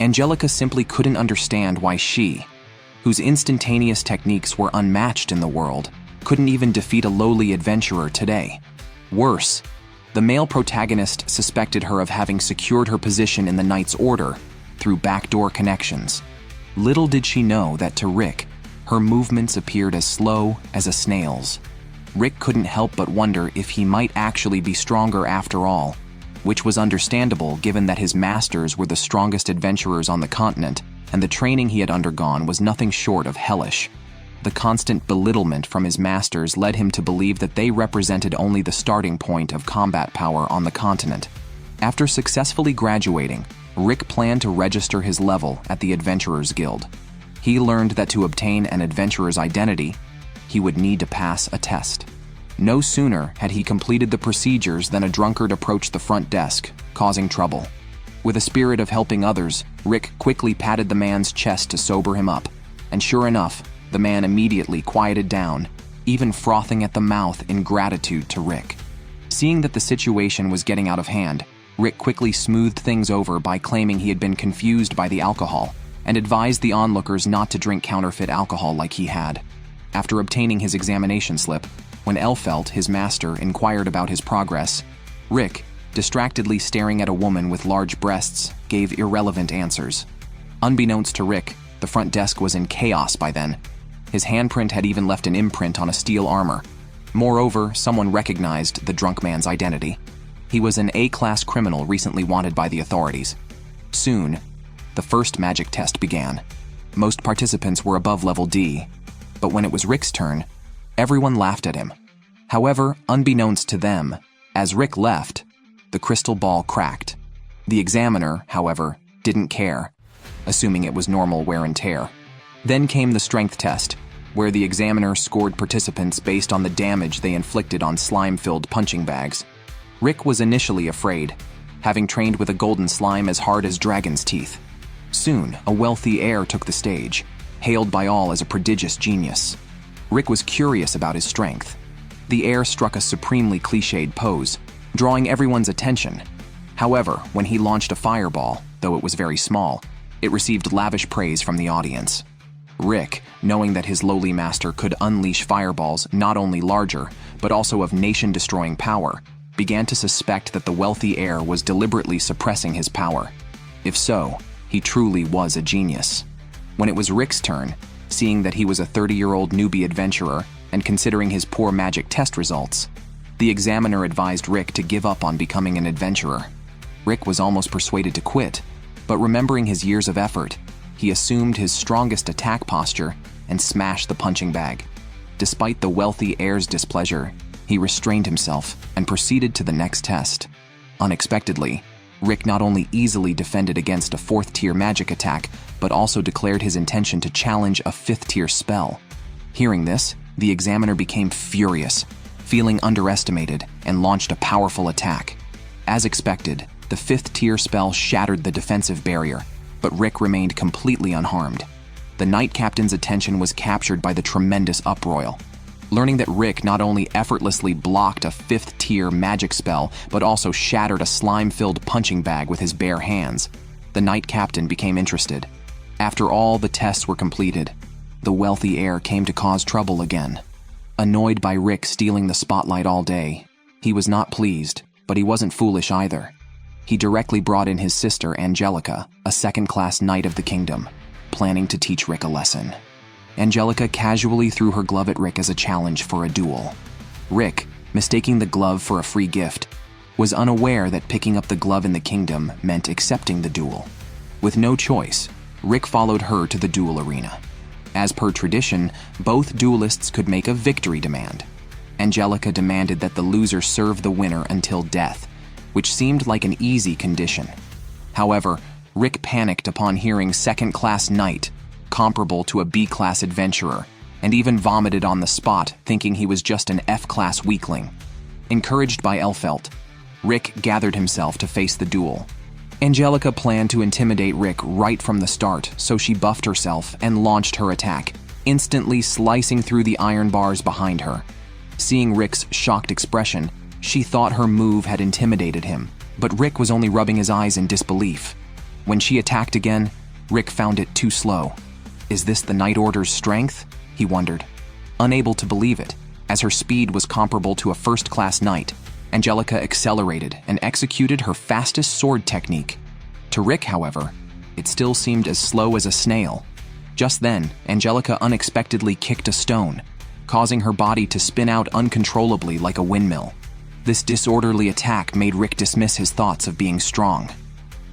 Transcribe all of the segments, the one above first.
Angelica simply couldn't understand why she, whose instantaneous techniques were unmatched in the world, couldn't even defeat a lowly adventurer today. Worse, the male protagonist suspected her of having secured her position in the Knight's Order through backdoor connections. Little did she know that to Rick, her movements appeared as slow as a snail's. Rick couldn't help but wonder if he might actually be stronger after all, which was understandable given that his masters were the strongest adventurers on the continent, and the training he had undergone was nothing short of hellish. The constant belittlement from his masters led him to believe that they represented only the starting point of combat power on the continent. After successfully graduating, Rick planned to register his level at the Adventurers Guild. He learned that to obtain an adventurer's identity, he would need to pass a test. No sooner had he completed the procedures than a drunkard approached the front desk, causing trouble. With a spirit of helping others, Rick quickly patted the man's chest to sober him up, and sure enough, the man immediately quieted down, even frothing at the mouth in gratitude to Rick. Seeing that the situation was getting out of hand, Rick quickly smoothed things over by claiming he had been confused by the alcohol and advised the onlookers not to drink counterfeit alcohol like he had. After obtaining his examination slip, when Elfelt, his master, inquired about his progress, Rick, distractedly staring at a woman with large breasts, gave irrelevant answers. Unbeknownst to Rick, the front desk was in chaos by then. His handprint had even left an imprint on a steel armor. Moreover, someone recognized the drunk man's identity. He was an A-class criminal recently wanted by the authorities. Soon, the first magic test began. Most participants were above level D, but when it was Rick's turn, everyone laughed at him. However, unbeknownst to them, as Rick left, the crystal ball cracked. The examiner, however, didn't care, assuming it was normal wear and tear. Then came the strength test, where the examiner scored participants based on the damage they inflicted on slime-filled punching bags. Rick was initially afraid, having trained with a golden slime as hard as dragon's teeth. Soon, a wealthy heir took the stage, hailed by all as a prodigious genius. Rick was curious about his strength. The heir struck a supremely cliched pose, drawing everyone's attention. However, when he launched a fireball, though it was very small, it received lavish praise from the audience. Rick, knowing that his lowly master could unleash fireballs not only larger, but also of nation-destroying power, began to suspect that the wealthy heir was deliberately suppressing his power. If so, he truly was a genius. When it was Rick's turn, seeing that he was a 30-year-old newbie adventurer and considering his poor magic test results, the examiner advised Rick to give up on becoming an adventurer. Rick was almost persuaded to quit, but remembering his years of effort, he assumed his strongest attack posture and smashed the punching bag. Despite the wealthy heir's displeasure, he restrained himself and proceeded to the next test. Unexpectedly, Rick not only easily defended against a 4th-tier magic attack, but also declared his intention to challenge a 5th-tier spell. Hearing this, the examiner became furious, feeling underestimated, and launched a powerful attack. As expected, the 5th-tier spell shattered the defensive barrier, but Rick remained completely unharmed. The Knight Captain's attention was captured by the tremendous uproar. Learning that Rick not only effortlessly blocked a 5th-tier magic spell, but also shattered a slime-filled punching bag with his bare hands, the Knight Captain became interested. After all the tests were completed, the wealthy heir came to cause trouble again. Annoyed by Rick stealing the spotlight all day, he was not pleased, but he wasn't foolish either. He directly brought in his sister Angelica, a 2nd-class knight of the kingdom, planning to teach Rick a lesson. Angelica casually threw her glove at Rick as a challenge for a duel. Rick, mistaking the glove for a free gift, was unaware that picking up the glove in the kingdom meant accepting the duel. With no choice, Rick followed her to the duel arena. As per tradition, both duelists could make a victory demand. Angelica demanded that the loser serve the winner until death, which seemed like an easy condition. However, Rick panicked upon hearing 2nd-class knight, comparable to a B-class adventurer, and even vomited on the spot, thinking he was just an F-class weakling. Encouraged by Elfelt, Rick gathered himself to face the duel. Angelica planned to intimidate Rick right from the start, so she buffed herself and launched her attack, instantly slicing through the iron bars behind her. Seeing Rick's shocked expression, she thought her move had intimidated him, but Rick was only rubbing his eyes in disbelief. When she attacked again, Rick found it too slow. Is this the Night Order's strength? He wondered. Unable to believe it, as her speed was comparable to a first-class knight, Angelica accelerated and executed her fastest sword technique. To Rick, however, it still seemed as slow as a snail. Just then, Angelica unexpectedly kicked a stone, causing her body to spin out uncontrollably like a windmill. This disorderly attack made Rick dismiss his thoughts of being strong.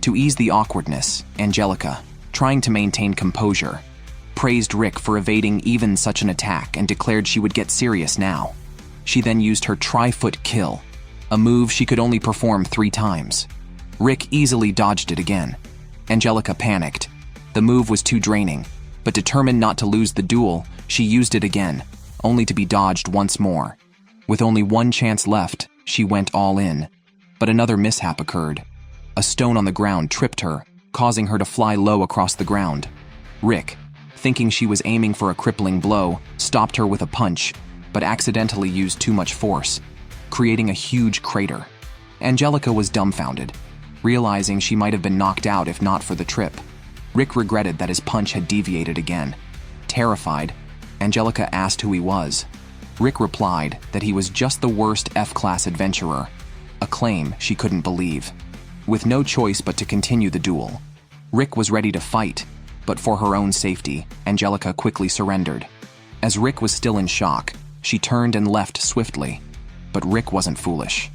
To ease the awkwardness, Angelica, trying to maintain composure, praised Rick for evading even such an attack and declared she would get serious now. She then used her tri-foot kill, a move she could only perform 3 times. Rick easily dodged it again. Angelica panicked. The move was too draining, but determined not to lose the duel, she used it again, only to be dodged once more. With only one chance left, she went all in. But another mishap occurred. A stone on the ground tripped her, causing her to fly low across the ground. Rick, thinking she was aiming for a crippling blow, stopped her with a punch, but accidentally used too much force, creating a huge crater. Angelica was dumbfounded, realizing she might have been knocked out if not for the trip. Rick regretted that his punch had deviated again. Terrified, Angelica asked who he was. Rick replied that he was just the worst F-class adventurer, a claim she couldn't believe. With no choice but to continue the duel, Rick was ready to fight, but for her own safety, Angelica quickly surrendered. As Rick was still in shock, she turned and left swiftly. But Rick wasn't foolish.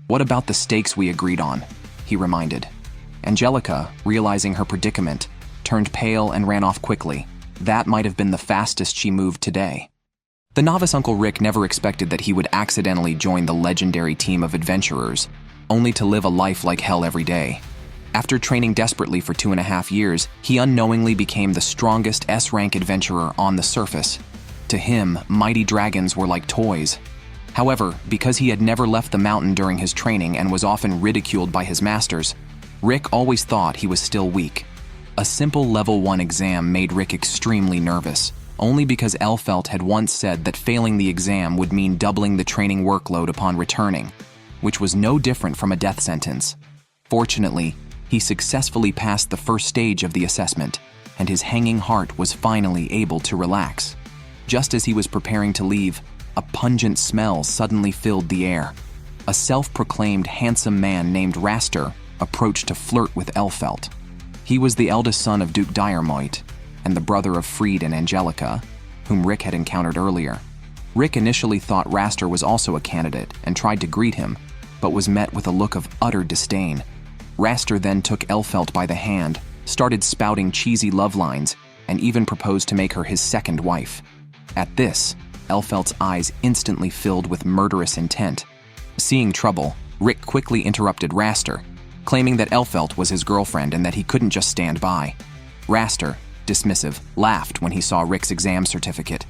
"What about the stakes we agreed on?" he reminded. Angelica, realizing her predicament, turned pale and ran off quickly. That might have been the fastest she moved today. The novice Uncle Rick never expected that he would accidentally join the legendary team of adventurers, only to live a life like hell every day. After training desperately for 2.5 years, he unknowingly became the strongest S-rank adventurer on the surface. To him, mighty dragons were like toys. However, because he had never left the mountain during his training and was often ridiculed by his masters, Rick always thought he was still weak. A simple level 1 exam made Rick extremely nervous, only because Elfelt had once said that failing the exam would mean doubling the training workload upon returning, which was no different from a death sentence. Fortunately, he successfully passed the first stage of the assessment, and his hanging heart was finally able to relax. Just as he was preparing to leave, a pungent smell suddenly filled the air. A self-proclaimed handsome man named Raster approached to flirt with Elfelt. He was the eldest son of Duke Diarmoit, and the brother of Fried and Angelica, whom Rick had encountered earlier. Rick initially thought Raster was also a candidate and tried to greet him, but was met with a look of utter disdain. Raster then took Elfelt by the hand, started spouting cheesy love lines, and even proposed to make her his second wife. At this, Elfelt's eyes instantly filled with murderous intent. Seeing trouble, Rick quickly interrupted Raster, claiming that Elfelt was his girlfriend and that he couldn't just stand by. Raster, dismissive, laughed when he saw Rick's exam certificate.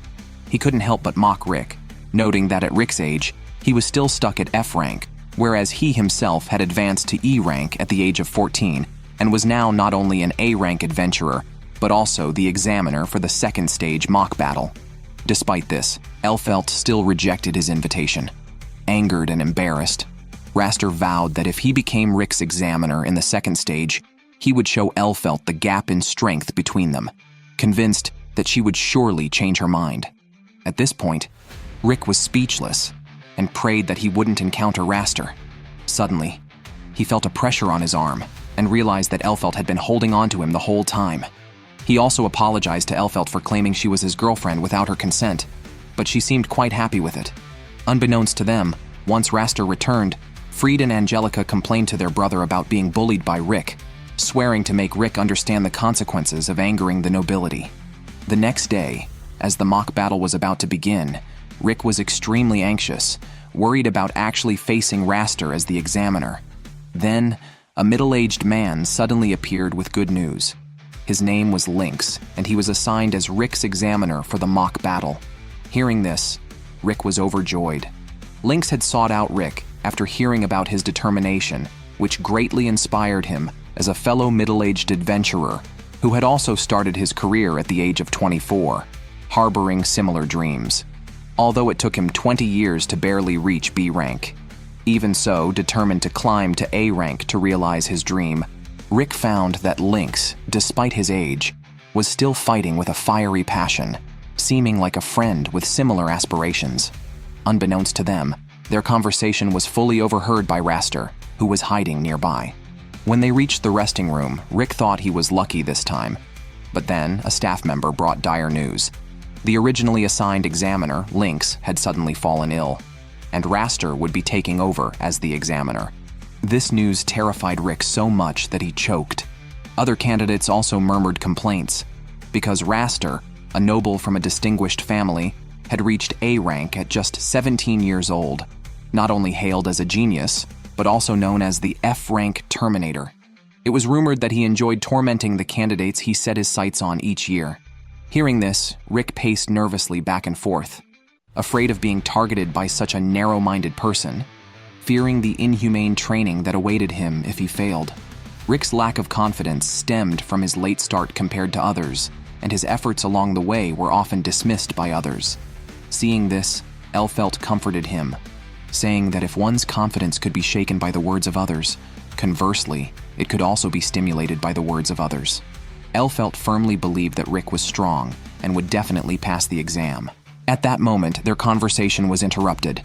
He couldn't help but mock Rick, noting that at Rick's age, he was still stuck at F rank, whereas he himself had advanced to E rank at the age of 14 and was now not only an A rank adventurer, but also the examiner for the second stage mock battle. Despite this, Elfelt still rejected his invitation. Angered and embarrassed, Raster vowed that if he became Rick's examiner in the second stage, he would show Elfelt the gap in strength between them, convinced that she would surely change her mind. At this point, Rick was speechless and prayed that he wouldn't encounter Raster. Suddenly, he felt a pressure on his arm and realized that Elfelt had been holding on to him the whole time. He also apologized to Elfelt for claiming she was his girlfriend without her consent, but she seemed quite happy with it. Unbeknownst to them, once Raster returned, Fried and Angelica complained to their brother about being bullied by Rick, swearing to make Rick understand the consequences of angering the nobility. The next day, as the mock battle was about to begin, Rick was extremely anxious, worried about actually facing Raster as the examiner. Then, a middle-aged man suddenly appeared with good news. His name was Lynx, and he was assigned as Rick's examiner for the mock battle. Hearing this, Rick was overjoyed. Lynx had sought out Rick after hearing about his determination, which greatly inspired him as a fellow middle-aged adventurer who had also started his career at the age of 24, harboring similar dreams. Although it took him 20 years to barely reach B rank. Even so, determined to climb to A rank to realize his dream, Rick found that Lynx, despite his age, was still fighting with a fiery passion, seeming like a friend with similar aspirations. Unbeknownst to them, their conversation was fully overheard by Raster, who was hiding nearby. When they reached the resting room, Rick thought he was lucky this time. But then, a staff member brought dire news. The originally assigned examiner, Lynx, had suddenly fallen ill, and Raster would be taking over as the examiner. This news terrified Rick so much that he choked. Other candidates also murmured complaints, because Raster, a noble from a distinguished family, had reached A rank at just 17 years old, not only hailed as a genius, but also known as the F-rank Terminator. It was rumored that he enjoyed tormenting the candidates he set his sights on each year. Hearing this, Rick paced nervously back and forth, afraid of being targeted by such a narrow-minded person, fearing the inhumane training that awaited him if he failed. Rick's lack of confidence stemmed from his late start compared to others, and his efforts along the way were often dismissed by others. Seeing this, Elfelt comforted him, saying that if one's confidence could be shaken by the words of others, conversely, it could also be stimulated by the words of others. Elfelt firmly believed that Rick was strong and would definitely pass the exam. At that moment, their conversation was interrupted.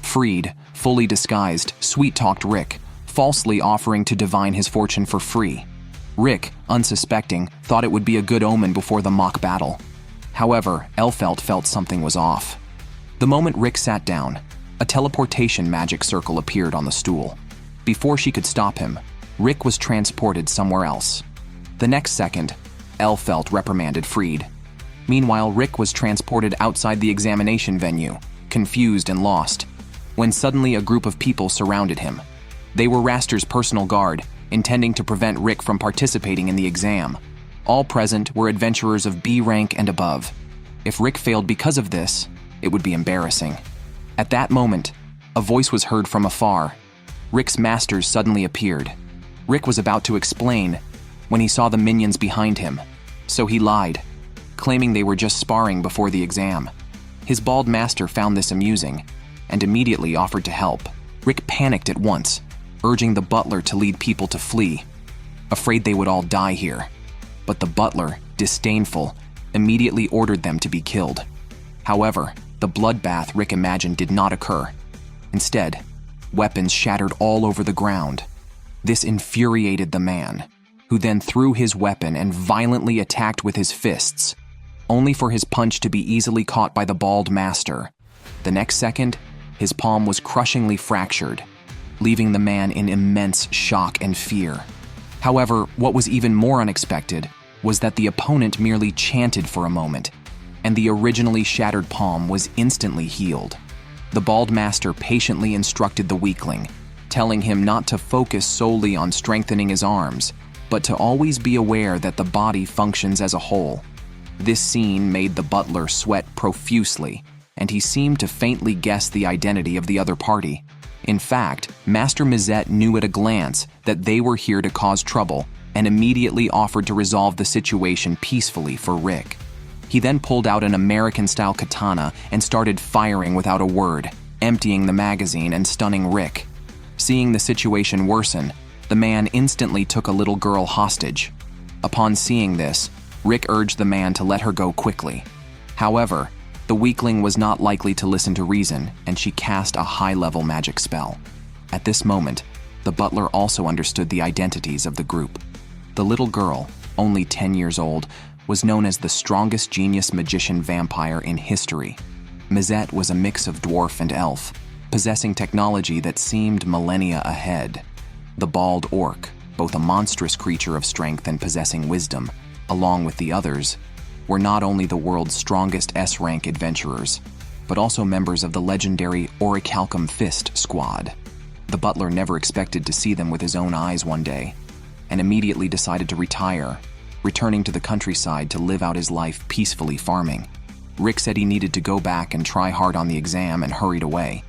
Freed, fully disguised, sweet-talked Rick, falsely offering to divine his fortune for free. Rick, unsuspecting, thought it would be a good omen before the mock battle. However, Elfelt felt something was off. The moment Rick sat down, a teleportation magic circle appeared on the stool. Before she could stop him, Rick was transported somewhere else. The next second, Elfelt reprimanded Freed. Meanwhile, Rick was transported outside the examination venue, confused and lost, when suddenly a group of people surrounded him. They were Raster's personal guard, intending to prevent Rick from participating in the exam. All present were adventurers of B rank and above. If Rick failed because of this, it would be embarrassing. At that moment, a voice was heard from afar. Rick's masters suddenly appeared. Rick was about to explain when he saw the minions behind him, so he lied, claiming they were just sparring before the exam. His bald master found this amusing and immediately offered to help. Rick panicked at once, urging the butler to lead people to flee, afraid they would all die here. But the butler, disdainful, immediately ordered them to be killed. However, the bloodbath Rick imagined did not occur. Instead, weapons shattered all over the ground. This infuriated the man, who then threw his weapon and violently attacked with his fists, only for his punch to be easily caught by the bald master. The next second, his palm was crushingly fractured, leaving the man in immense shock and fear. However, what was even more unexpected was that the opponent merely chanted for a moment, and the originally shattered palm was instantly healed. The bald master patiently instructed the weakling, telling him not to focus solely on strengthening his arms, but to always be aware that the body functions as a whole. This scene made the butler sweat profusely, and he seemed to faintly guess the identity of the other party. In fact, Master Mizet knew at a glance that they were here to cause trouble and immediately offered to resolve the situation peacefully for Rick. He then pulled out an American-style katana and started firing without a word, emptying the magazine and stunning Rick. Seeing the situation worsen, the man instantly took a little girl hostage. Upon seeing this, Rick urged the man to let her go quickly. However, the weakling was not likely to listen to reason, and she cast a high-level magic spell. At this moment, the butler also understood the identities of the group. The little girl, only 10 years old, was known as the strongest genius magician vampire in history. Mizet was a mix of dwarf and elf, possessing technology that seemed millennia ahead. The bald orc, both a monstrous creature of strength and possessing wisdom, along with the others, were not only the world's strongest S-rank adventurers, but also members of the legendary Orichalcum Fist squad. The butler never expected to see them with his own eyes one day, and immediately decided to retire, returning to the countryside to live out his life peacefully farming. Rick said he needed to go back and try hard on the exam and hurried away.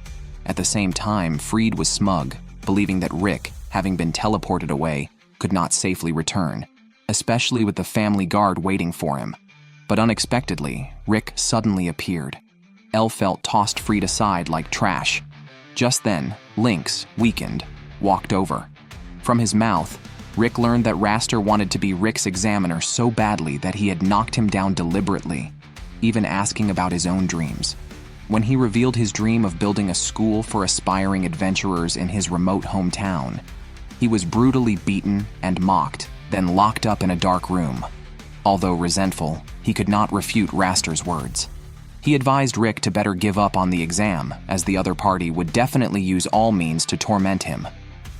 At the same time, Freed was smug, believing that Rick, having been teleported away, could not safely return, especially with the family guard waiting for him. But unexpectedly, Rick suddenly appeared. Elfelt tossed Freed aside like trash. Just then, Lynx, weakened, walked over. From his mouth, Rick learned that Raster wanted to be Rick's examiner so badly that he had knocked him down deliberately, even asking about his own dreams. When he revealed his dream of building a school for aspiring adventurers in his remote hometown, he was brutally beaten and mocked, then locked up in a dark room. Although resentful, he could not refute Raster's words. He advised Rick to better give up on the exam, as the other party would definitely use all means to torment him.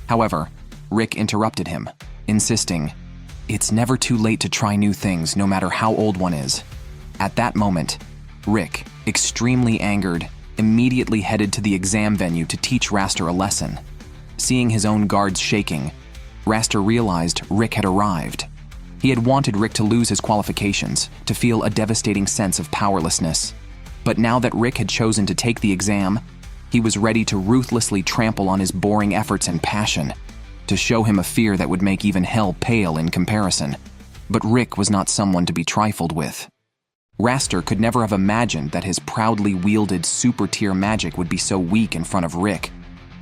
However, Rick interrupted him, insisting, "It's never too late to try new things, no matter how old one is." At that moment, Rick, extremely angered, immediately headed to the exam venue to teach Raster a lesson. Seeing his own guards shaking, Raster realized Rick had arrived. He had wanted Rick to lose his qualifications, to feel a devastating sense of powerlessness. But now that Rick had chosen to take the exam, he was ready to ruthlessly trample on his boring efforts and passion, to show him a fear that would make even hell pale in comparison. But Rick was not someone to be trifled with. Raster could never have imagined that his proudly wielded super-tier magic would be so weak in front of Rick.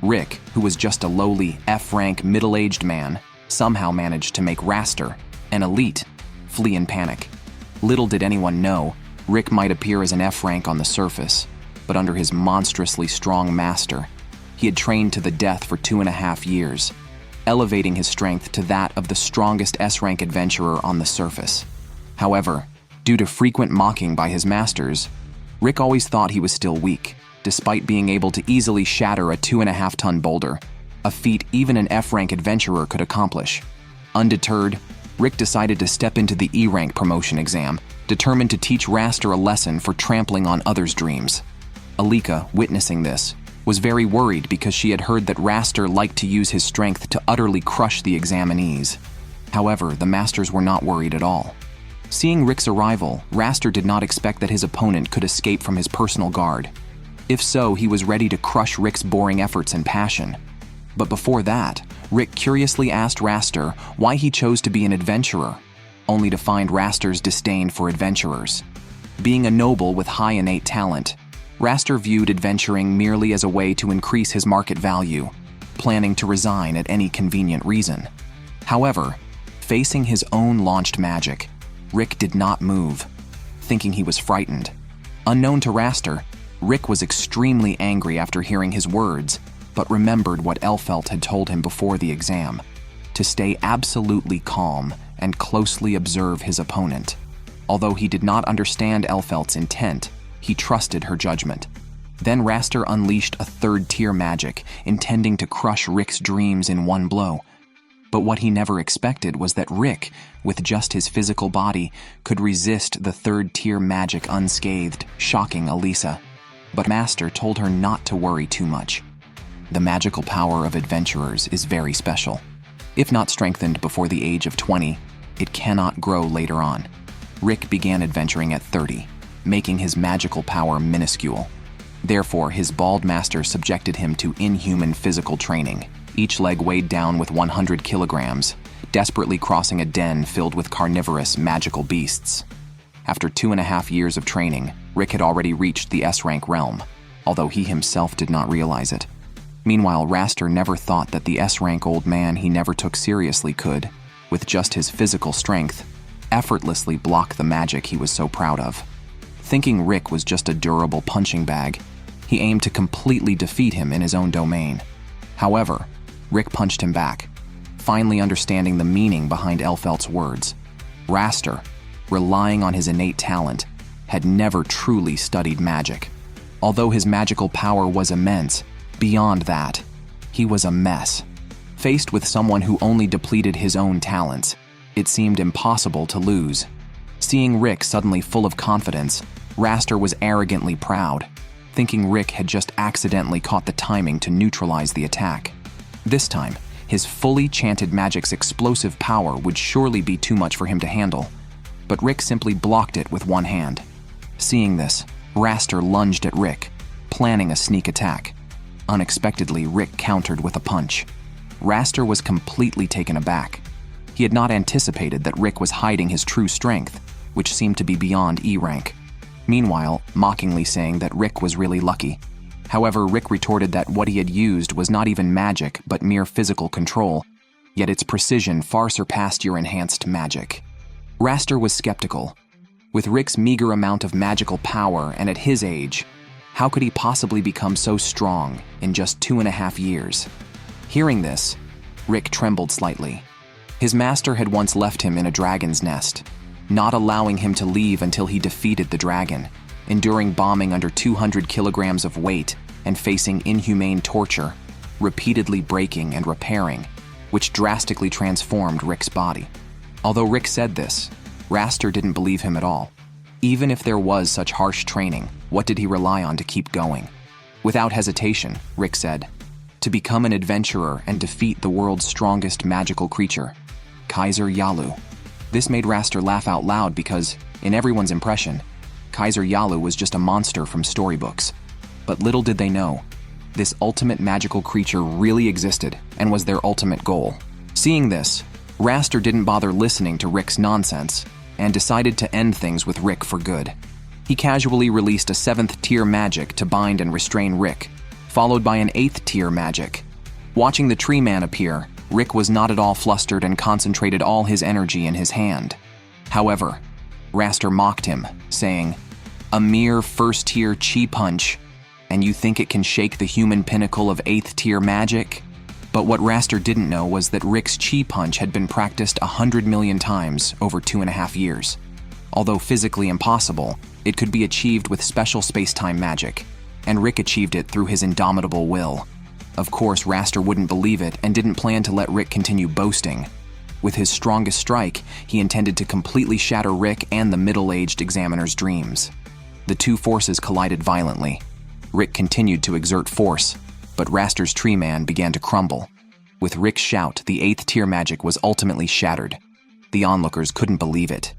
Rick, who was just a lowly F-rank middle-aged man, somehow managed to make Raster, an elite, flee in panic. Little did anyone know, Rick might appear as an F-rank on the surface, but under his monstrously strong master, he had trained to the death for 2.5 years, elevating his strength to that of the strongest S-rank adventurer on the surface. However, due to frequent mocking by his masters, Rick always thought he was still weak, despite being able to easily shatter a 2.5-ton boulder, a feat even an F-rank adventurer could accomplish. Undeterred, Rick decided to step into the E-rank promotion exam, determined to teach Raster a lesson for trampling on others' dreams. Alika, witnessing this, was very worried because she had heard that Raster liked to use his strength to utterly crush the examinees. However, the masters were not worried at all. Seeing Rick's arrival, Raster did not expect that his opponent could escape from his personal guard. If so, he was ready to crush Rick's boring efforts and passion. But before that, Rick curiously asked Raster why he chose to be an adventurer, only to find Raster's disdain for adventurers. Being a noble with high innate talent, Raster viewed adventuring merely as a way to increase his market value, planning to resign at any convenient reason. However, facing his own launched magic, Rick did not move, thinking he was frightened. Unknown to Raster, Rick was extremely angry after hearing his words, but remembered what Elfelt had told him before the exam, to stay absolutely calm and closely observe his opponent. Although he did not understand Elfelt's intent, he trusted her judgment. Then Raster unleashed a third-tier magic, intending to crush Rick's dreams in one blow. But what he never expected was that Rick, with just his physical body, could resist the third-tier magic unscathed, shocking Elisa. But Master told her not to worry too much. The magical power of adventurers is very special. If not strengthened before the age of 20, it cannot grow later on. Rick began adventuring at 30, making his magical power minuscule. Therefore, his bald master subjected him to inhuman physical training, each leg weighed down with 100 kilograms, desperately crossing a den filled with carnivorous, magical beasts. After 2.5 years of training, Rick had already reached the S-rank realm, although he himself did not realize it. Meanwhile, Raster never thought that the S-rank old man he never took seriously could, with just his physical strength, effortlessly block the magic he was so proud of. Thinking Rick was just a durable punching bag, he aimed to completely defeat him in his own domain. However, Rick punched him back, finally understanding the meaning behind Elfelt's words. Raster, relying on his innate talent, had never truly studied magic. Although his magical power was immense, beyond that, he was a mess. Faced with someone who only depleted his own talents, it seemed impossible to lose. Seeing Rick suddenly full of confidence, Raster was arrogantly proud, thinking Rick had just accidentally caught the timing to neutralize the attack. This time, his fully chanted magic's explosive power would surely be too much for him to handle, but Rick simply blocked it with one hand. Seeing this, Raster lunged at Rick, planning a sneak attack. Unexpectedly, Rick countered with a punch. Raster was completely taken aback. He had not anticipated that Rick was hiding his true strength, which seemed to be beyond E-rank. Meanwhile, mockingly saying that Rick was really lucky. However, Rick retorted that what he had used was not even magic, but mere physical control, yet its precision far surpassed your enhanced magic. Raster was skeptical. With Rick's meager amount of magical power and at his age, how could he possibly become so strong in just 2.5 years? Hearing this, Rick trembled slightly. His master had once left him in a dragon's nest, not allowing him to leave until he defeated the dragon, enduring bombing under 200 kilograms of weight and facing inhumane torture, repeatedly breaking and repairing, which drastically transformed Rick's body. Although Rick said this, Raster didn't believe him at all. Even if there was such harsh training, what did he rely on to keep going? Without hesitation, Rick said, to become an adventurer and defeat the world's strongest magical creature, Kaiser Yalu. This made Raster laugh out loud because, in everyone's impression, Kaiser Yalu was just a monster from storybooks. But little did they know, this ultimate magical creature really existed and was their ultimate goal. Seeing this, Raster didn't bother listening to Rick's nonsense and decided to end things with Rick for good. He casually released a 7th-tier magic to bind and restrain Rick, followed by an 8th-tier magic. Watching the tree man appear, Rick was not at all flustered and concentrated all his energy in his hand. However, Raster mocked him, saying, "A mere 1st-tier chi punch, and you think it can shake the human pinnacle of 8th-tier magic?" But what Raster didn't know was that Rick's chi punch had been practiced 100 million times over 2.5 years. Although physically impossible, it could be achieved with special space-time magic, and Rick achieved it through his indomitable will. Of course, Raster wouldn't believe it and didn't plan to let Rick continue boasting. With his strongest strike, he intended to completely shatter Rick and the middle-aged examiner's dreams. The two forces collided violently. Rick continued to exert force, but Raster's tree man began to crumble. With Rick's shout, the 8th-tier magic was ultimately shattered. The onlookers couldn't believe it.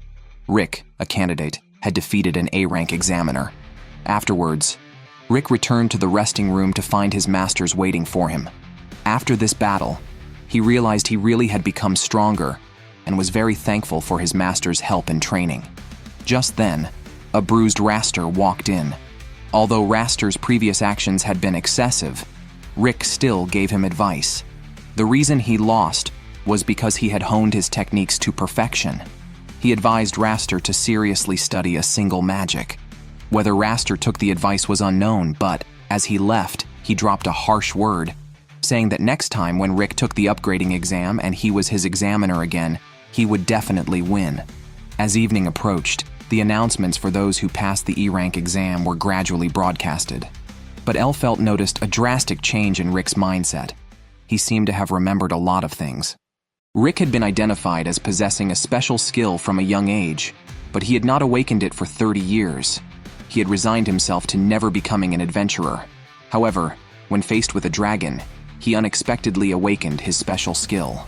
Rick, a candidate, had defeated an A-rank examiner. Afterwards, Rick returned to the resting room to find his masters waiting for him. After this battle, he realized he really had become stronger and was very thankful for his master's help and training. Just then, a bruised Raster walked in. Although Raster's previous actions had been excessive, Rick still gave him advice. The reason he lost was because he had honed his techniques to perfection. He advised Raster to seriously study a single magic. Whether Raster took the advice was unknown, but as he left, he dropped a harsh word, saying that next time when Rick took the upgrading exam and he was his examiner again, he would definitely win. As evening approached, the announcements for those who passed the E-rank exam were gradually broadcasted. But Elfelt noticed a drastic change in Rick's mindset. He seemed to have remembered a lot of things. Rick had been identified as possessing a special skill from a young age, but he had not awakened it for 30 years. He had resigned himself to never becoming an adventurer. However, when faced with a dragon, he unexpectedly awakened his special skill.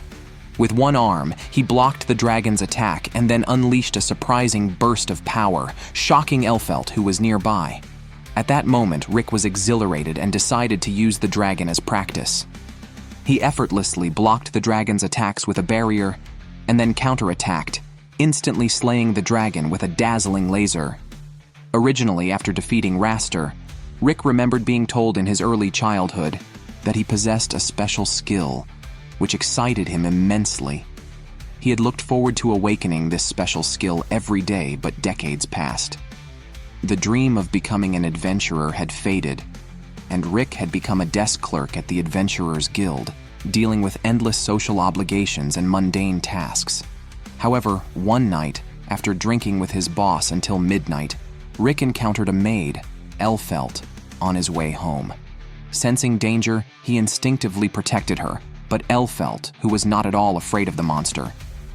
With one arm, he blocked the dragon's attack and then unleashed a surprising burst of power, shocking Elfelt, who was nearby. At that moment, Rick was exhilarated and decided to use the dragon as practice. He effortlessly blocked the dragon's attacks with a barrier and then counterattacked, instantly slaying the dragon with a dazzling laser. Originally, after defeating Raster, Rick remembered being told in his early childhood that he possessed a special skill, which excited him immensely. He had looked forward to awakening this special skill every day, but decades passed. The dream of becoming an adventurer had faded, and Rick had become a desk clerk at the Adventurers Guild, dealing with endless social obligations and mundane tasks. However, one night, after drinking with his boss until midnight, Rick encountered a maid, Elfelt, on his way home. Sensing danger, he instinctively protected her, but Elfelt, who was not at all afraid of the monster,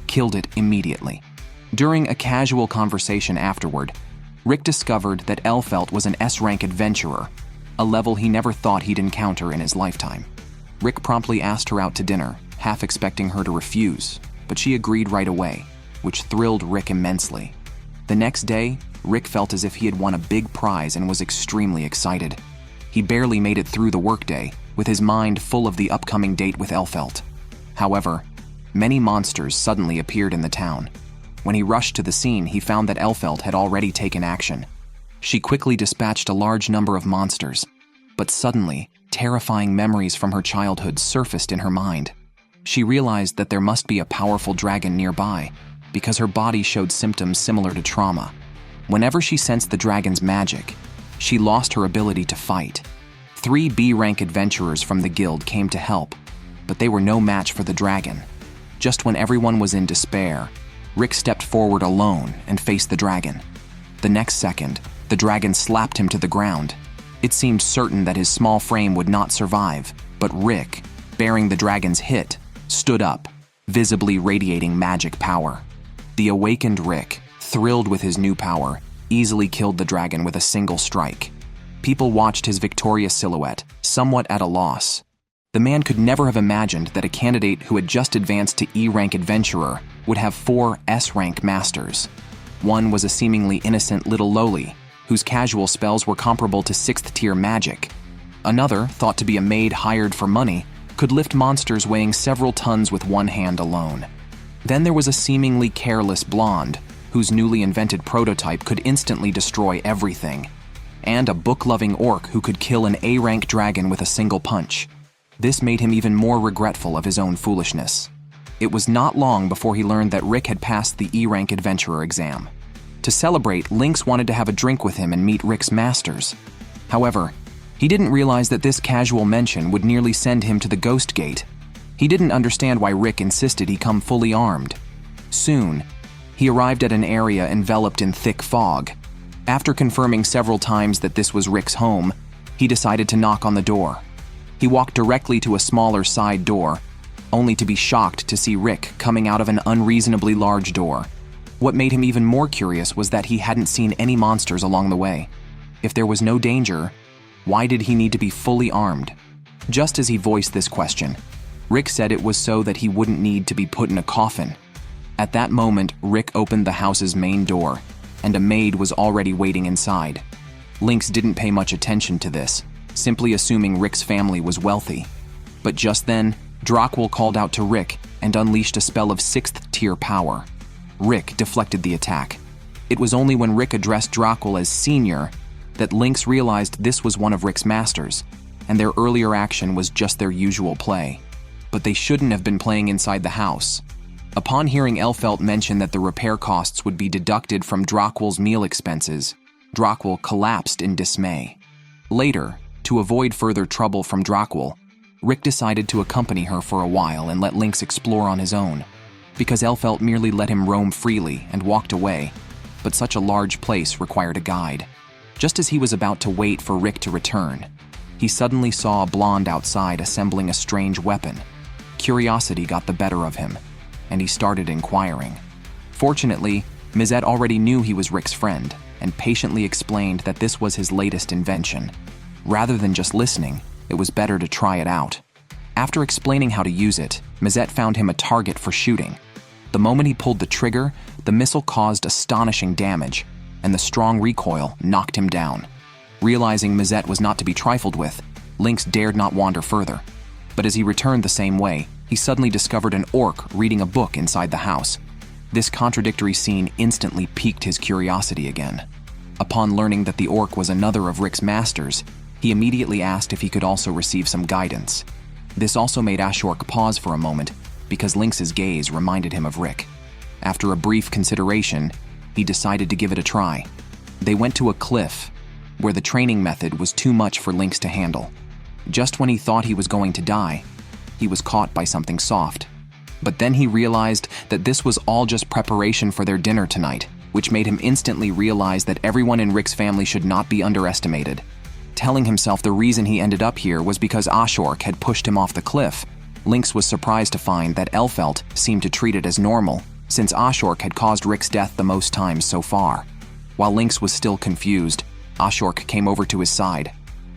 killed it immediately. During a casual conversation afterward, Rick discovered that Elfelt was an S-rank adventurer, a level he never thought he'd encounter in his lifetime. Rick promptly asked her out to dinner, half expecting her to refuse, but she agreed right away, which thrilled Rick immensely. The next day, Rick felt as if he had won a big prize and was extremely excited. He barely made it through the workday, with his mind full of the upcoming date with Elfelt. However, many monsters suddenly appeared in the town. When he rushed to the scene, he found that Elfelt had already taken action. She quickly dispatched a large number of monsters, but suddenly, terrifying memories from her childhood surfaced in her mind. She realized that there must be a powerful dragon nearby, because her body showed symptoms similar to trauma. Whenever she sensed the dragon's magic, she lost her ability to fight. 3 B-rank adventurers from the guild came to help, but they were no match for the dragon. Just when everyone was in despair, Rick stepped forward alone and faced the dragon. The next second, the dragon slapped him to the ground. It seemed certain that his small frame would not survive, but Rick, bearing the dragon's hit, stood up, visibly radiating magic power. The awakened Rick, thrilled with his new power, easily killed the dragon with a single strike. People watched his victorious silhouette, somewhat at a loss. The man could never have imagined that a candidate who had just advanced to E-rank adventurer would have 4 S-rank masters. One was a seemingly innocent little lowly, whose casual spells were comparable to 6th-tier magic. Another, thought to be a maid hired for money, could lift monsters weighing several tons with one hand alone. Then there was a seemingly careless blonde, whose newly invented prototype could instantly destroy everything, and a book-loving orc who could kill an A-rank dragon with a single punch. This made him even more regretful of his own foolishness. It was not long before he learned that Rick had passed the E-rank adventurer exam. To celebrate, Lynx wanted to have a drink with him and meet Rick's masters. However, he didn't realize that this casual mention would nearly send him to the Ghost Gate. He didn't understand why Rick insisted he come fully armed. Soon, he arrived at an area enveloped in thick fog. After confirming several times that this was Rick's home, he decided to knock on the door. He walked directly to a smaller side door, only to be shocked to see Rick coming out of an unreasonably large door. What made him even more curious was that he hadn't seen any monsters along the way. If there was no danger, why did he need to be fully armed? Just as he voiced this question, Rick said it was so that he wouldn't need to be put in a coffin. At that moment, Rick opened the house's main door, and a maid was already waiting inside. Lynx didn't pay much attention to this, simply assuming Rick's family was wealthy. But just then, Drockwell called out to Rick and unleashed a spell of 6th-tier power. Rick deflected the attack. It was only when Rick addressed Drockwell as senior that Lynx realized this was one of Rick's masters, and their earlier action was just their usual play. But they shouldn't have been playing inside the house. Upon hearing Elfelt mention that the repair costs would be deducted from Drockwell's meal expenses, Drockwell collapsed in dismay. Later, to avoid further trouble from Drockwell, Rick decided to accompany her for a while and let Lynx explore on his own, because Elfelt merely let him roam freely and walked away, but such a large place required a guide. Just as he was about to wait for Rick to return, he suddenly saw a blonde outside assembling a strange weapon. Curiosity got the better of him, and he started inquiring. Fortunately, Mizette already knew he was Rick's friend and patiently explained that this was his latest invention. Rather than just listening, it was better to try it out. After explaining how to use it, Mizette found him a target for shooting. The moment he pulled the trigger, the missile caused astonishing damage, and the strong recoil knocked him down. Realizing Mizette was not to be trifled with, Lynx dared not wander further. But as he returned the same way, he suddenly discovered an orc reading a book inside the house. This contradictory scene instantly piqued his curiosity again. Upon learning that the orc was another of Rick's masters, he immediately asked if he could also receive some guidance. This also made Ashork pause for a moment, because Lynx's gaze reminded him of Rick. After a brief consideration, he decided to give it a try. They went to a cliff, where the training method was too much for Lynx to handle. Just when he thought he was going to die, he was caught by something soft. But then he realized that this was all just preparation for their dinner tonight, which made him instantly realize that everyone in Rick's family should not be underestimated. Telling himself the reason he ended up here was because Ashork had pushed him off the cliff, Lynx was surprised to find that Elfelt seemed to treat it as normal, since Ashork had caused Rick's death the most times so far. While Lynx was still confused, Ashork came over to his side.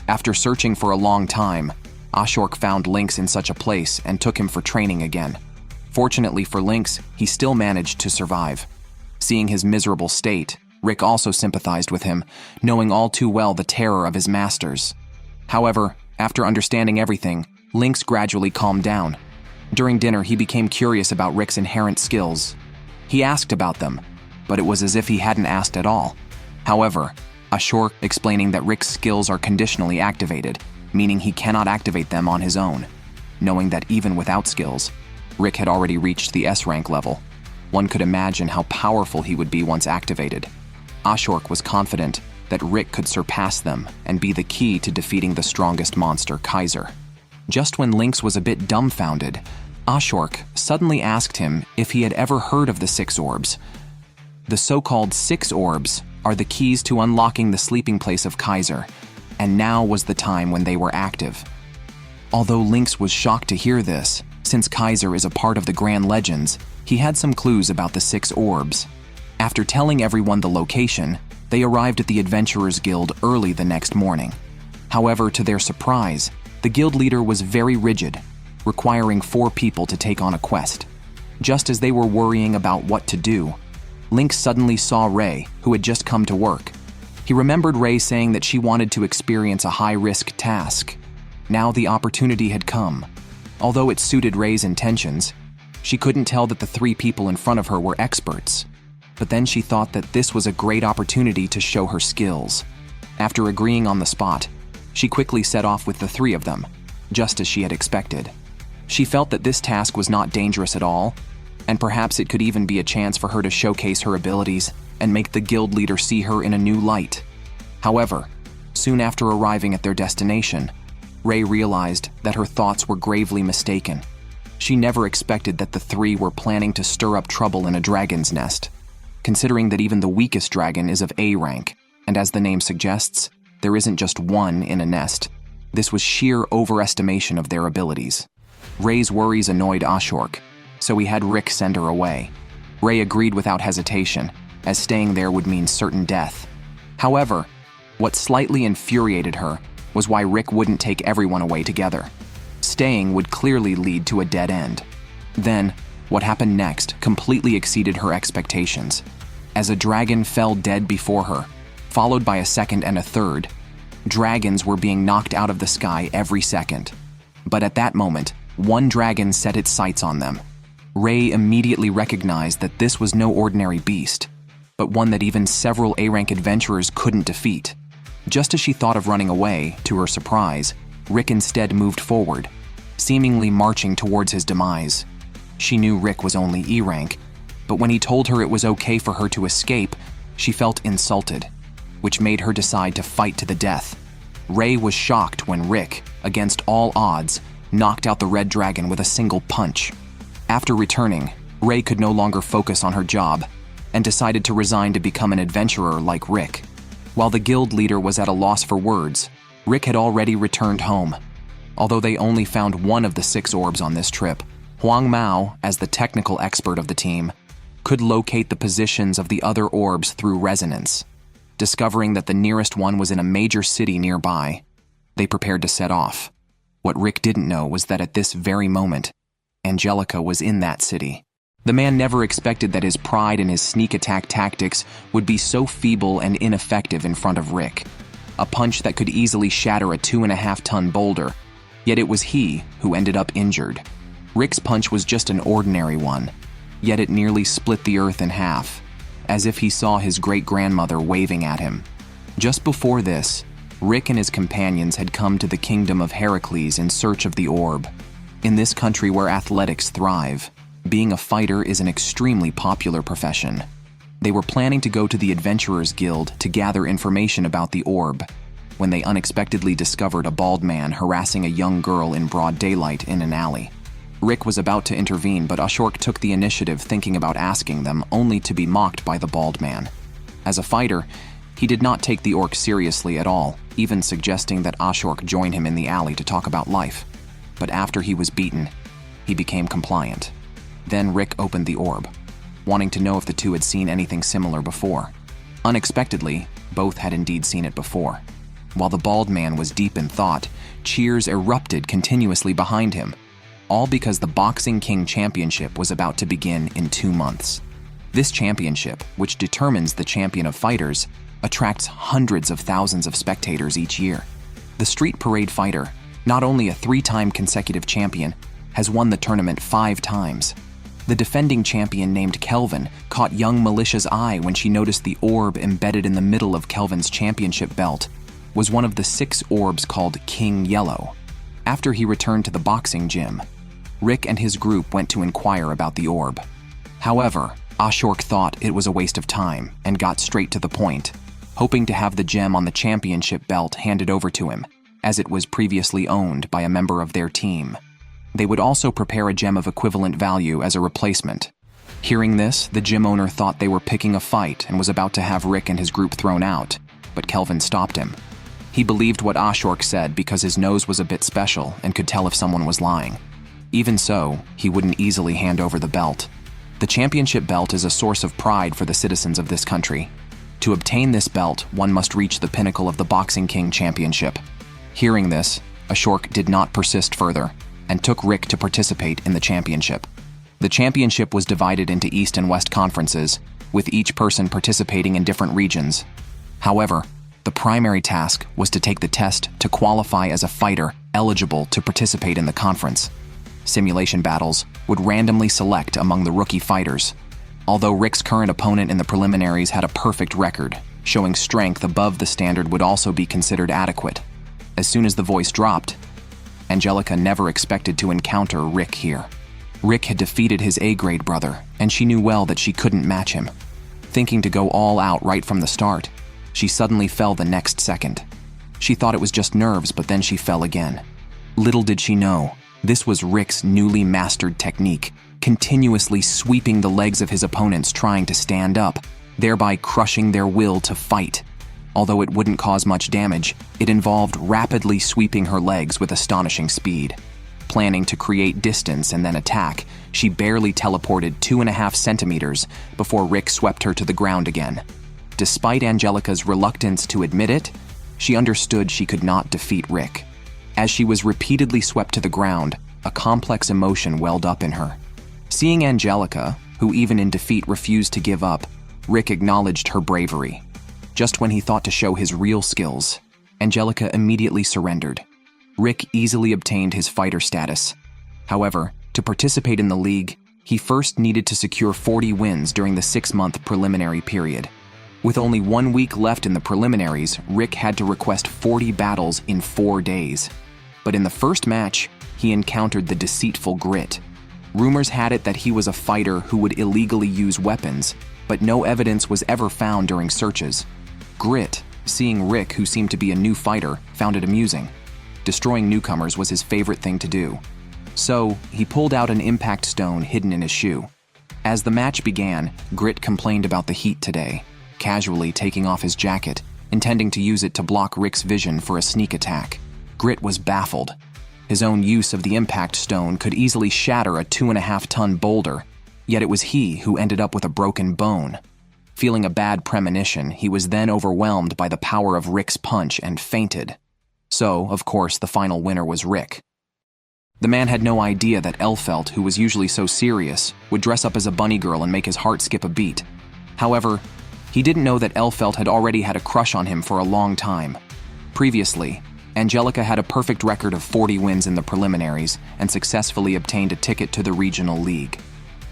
After searching for a long time, Ashork found Lynx in such a place and took him for training again. Fortunately for Lynx, he still managed to survive. Seeing his miserable state, Rick also sympathized with him, knowing all too well the terror of his masters. However, after understanding everything, Lynx gradually calmed down. During dinner, he became curious about Rick's inherent skills. He asked about them, but it was as if he hadn't asked at all. However, Ashork explaining that Rick's skills are conditionally activated, meaning he cannot activate them on his own, knowing that even without skills, Rick had already reached the S-rank level. One could imagine how powerful he would be once activated. Ashok was confident that Rick could surpass them and be the key to defeating the strongest monster, Kaiser. Just when Lynx was a bit dumbfounded, Ashok suddenly asked him if he had ever heard of the 6 orbs. The so-called 6 orbs are the keys to unlocking the sleeping place of Kaiser, and now was the time when they were active. Although Lynx was shocked to hear this, since Kaiser is a part of the Grand Legends, he had some clues about the 6 orbs. After telling everyone the location, they arrived at the Adventurers Guild early the next morning. However, to their surprise, the guild leader was very rigid, requiring 4 people to take on a quest. Just as they were worrying about what to do, Lynx suddenly saw Ray, who had just come to work. He remembered Ray saying that she wanted to experience a high-risk task. Now the opportunity had come. Although it suited Ray's intentions, she couldn't tell that the 3 people in front of her were experts. But then she thought that this was a great opportunity to show her skills. After agreeing on the spot, she quickly set off with the 3 of them, just as she had expected. She felt that this task was not dangerous at all, and perhaps it could even be a chance for her to showcase her abilities and make the guild leader see her in a new light. However, soon after arriving at their destination, Ray realized that her thoughts were gravely mistaken. She never expected that the 3 were planning to stir up trouble in a dragon's nest. Considering that even the weakest dragon is of A rank, and as the name suggests, there isn't just one in a nest, this was sheer overestimation of their abilities. Ray's worries annoyed Ashok, so he had Rick send her away. Ray agreed without hesitation, as staying there would mean certain death. However, what slightly infuriated her was why Rick wouldn't take everyone away together. Staying would clearly lead to a dead end. Then, what happened next completely exceeded her expectations. As a dragon fell dead before her, followed by a second and a third, dragons were being knocked out of the sky every second. But at that moment, one dragon set its sights on them. Ray immediately recognized that this was no ordinary beast, but one that even several A-rank adventurers couldn't defeat. Just as she thought of running away, to her surprise, Rick instead moved forward, seemingly marching towards his demise. She knew Rick was only E-rank, but when he told her it was okay for her to escape, she felt insulted, which made her decide to fight to the death. Ray was shocked when Rick, against all odds, knocked out the red dragon with a single punch. After returning, Ray could no longer focus on her job and decided to resign to become an adventurer like Rick. While the guild leader was at a loss for words, Rick had already returned home. Although they only found one of the 6 orbs on this trip, Huang Mao, as the technical expert of the team, could locate the positions of the other orbs through resonance. Discovering that the nearest one was in a major city nearby, they prepared to set off. What Rick didn't know was that at this very moment, Angelica was in that city. The man never expected that his pride and his sneak attack tactics would be so feeble and ineffective in front of Rick. A punch that could easily shatter a 2.5-ton boulder, yet it was he who ended up injured. Rick's punch was just an ordinary one, yet it nearly split the earth in half, as if he saw his great-grandmother waving at him. Just before this, Rick and his companions had come to the kingdom of Heracles in search of the orb. In this country where athletics thrive, being a fighter is an extremely popular profession. They were planning to go to the Adventurers Guild to gather information about the orb, when they unexpectedly discovered a bald man harassing a young girl in broad daylight in an alley. Rick was about to intervene, but Ashok took the initiative, thinking about asking them, only to be mocked by the bald man. As a fighter, he did not take the orc seriously at all, even suggesting that Ashok join him in the alley to talk about life. But after he was beaten, he became compliant. Then Rick opened the orb, wanting to know if the two had seen anything similar before. Unexpectedly, both had indeed seen it before. While the bald man was deep in thought, cheers erupted continuously behind him, all because the Boxing King Championship was about to begin in 2 months. This championship, which determines the champion of fighters, attracts hundreds of thousands of spectators each year. The Street Parade fighter, not only a 3-time consecutive champion, has won the tournament 5 times. The defending champion named Kelvin caught young Melicia's eye when she noticed the orb embedded in the middle of Kelvin's championship belt was one of the 6 orbs called King Yellow. After he returned to the boxing gym, Rick and his group went to inquire about the orb. However, Ashok thought it was a waste of time and got straight to the point, hoping to have the gem on the championship belt handed over to him, as it was previously owned by a member of their team. They would also prepare a gem of equivalent value as a replacement. Hearing this, the gym owner thought they were picking a fight and was about to have Rick and his group thrown out, but Kelvin stopped him. He believed what Ashok said because his nose was a bit special and could tell if someone was lying. Even so, he wouldn't easily hand over the belt. The championship belt is a source of pride for the citizens of this country. To obtain this belt, one must reach the pinnacle of the Boxing King Championship. Hearing this, Ashok did not persist further and took Rick to participate in the championship. The championship was divided into East and West conferences, with each person participating in different regions. However, the primary task was to take the test to qualify as a fighter eligible to participate in the conference. Simulation battles would randomly select among the rookie fighters. Although Rick's current opponent in the preliminaries had a perfect record, showing strength above the standard would also be considered adequate. As soon as the voice dropped, Angelica never expected to encounter Rick here. Rick had defeated his A-grade brother, and she knew well that she couldn't match him. Thinking to go all out right from the start, she suddenly fell the next second. She thought it was just nerves, but then she fell again. Little did she know, this was Rick's newly mastered technique, continuously sweeping the legs of his opponents trying to stand up, thereby crushing their will to fight. Although it wouldn't cause much damage, it involved rapidly sweeping her legs with astonishing speed. Planning to create distance and then attack, she barely teleported 2.5 centimeters before Rick swept her to the ground again. Despite Angelica's reluctance to admit it, she understood she could not defeat Rick. As she was repeatedly swept to the ground, a complex emotion welled up in her. Seeing Angelica, who even in defeat refused to give up, Rick acknowledged her bravery. Just when he thought to show his real skills, Angelica immediately surrendered. Rick easily obtained his fighter status. However, to participate in the league, he first needed to secure 40 wins during the 6-month preliminary period. With only 1 week left in the preliminaries, Rick had to request 40 battles in 4 days. But in the first match, he encountered the deceitful Grit. Rumors had it that he was a fighter who would illegally use weapons, but no evidence was ever found during searches. Grit, seeing Rick, who seemed to be a new fighter, found it amusing. Destroying newcomers was his favorite thing to do. So, he pulled out an impact stone hidden in his shoe. As the match began, Grit complained about the heat today, casually taking off his jacket, intending to use it to block Rick's vision for a sneak attack. Grit was baffled. His own use of the impact stone could easily shatter a 2.5-ton boulder, yet it was he who ended up with a broken bone. Feeling a bad premonition, he was then overwhelmed by the power of Rick's punch and fainted. So, of course, the final winner was Rick. The man had no idea that Elfelt, who was usually so serious, would dress up as a bunny girl and make his heart skip a beat. However, he didn't know that Elfelt had already had a crush on him for a long time. Previously, Angelica had a perfect record of 40 wins in the preliminaries and successfully obtained a ticket to the regional league.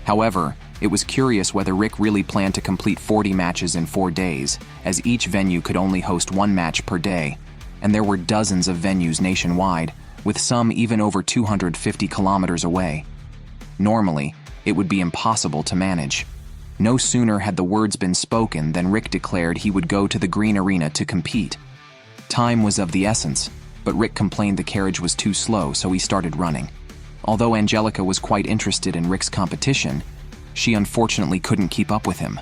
However, it was curious whether Rick really planned to complete 40 matches in 4 days, as each venue could only host 1 match per day, and there were dozens of venues nationwide, with some even over 250 kilometers away. Normally, it would be impossible to manage. No sooner had the words been spoken than Rick declared he would go to the green arena to compete. Time was of the essence, but Rick complained the carriage was too slow, so he started running. Although Angelica was quite interested in Rick's competition, she unfortunately couldn't keep up with him.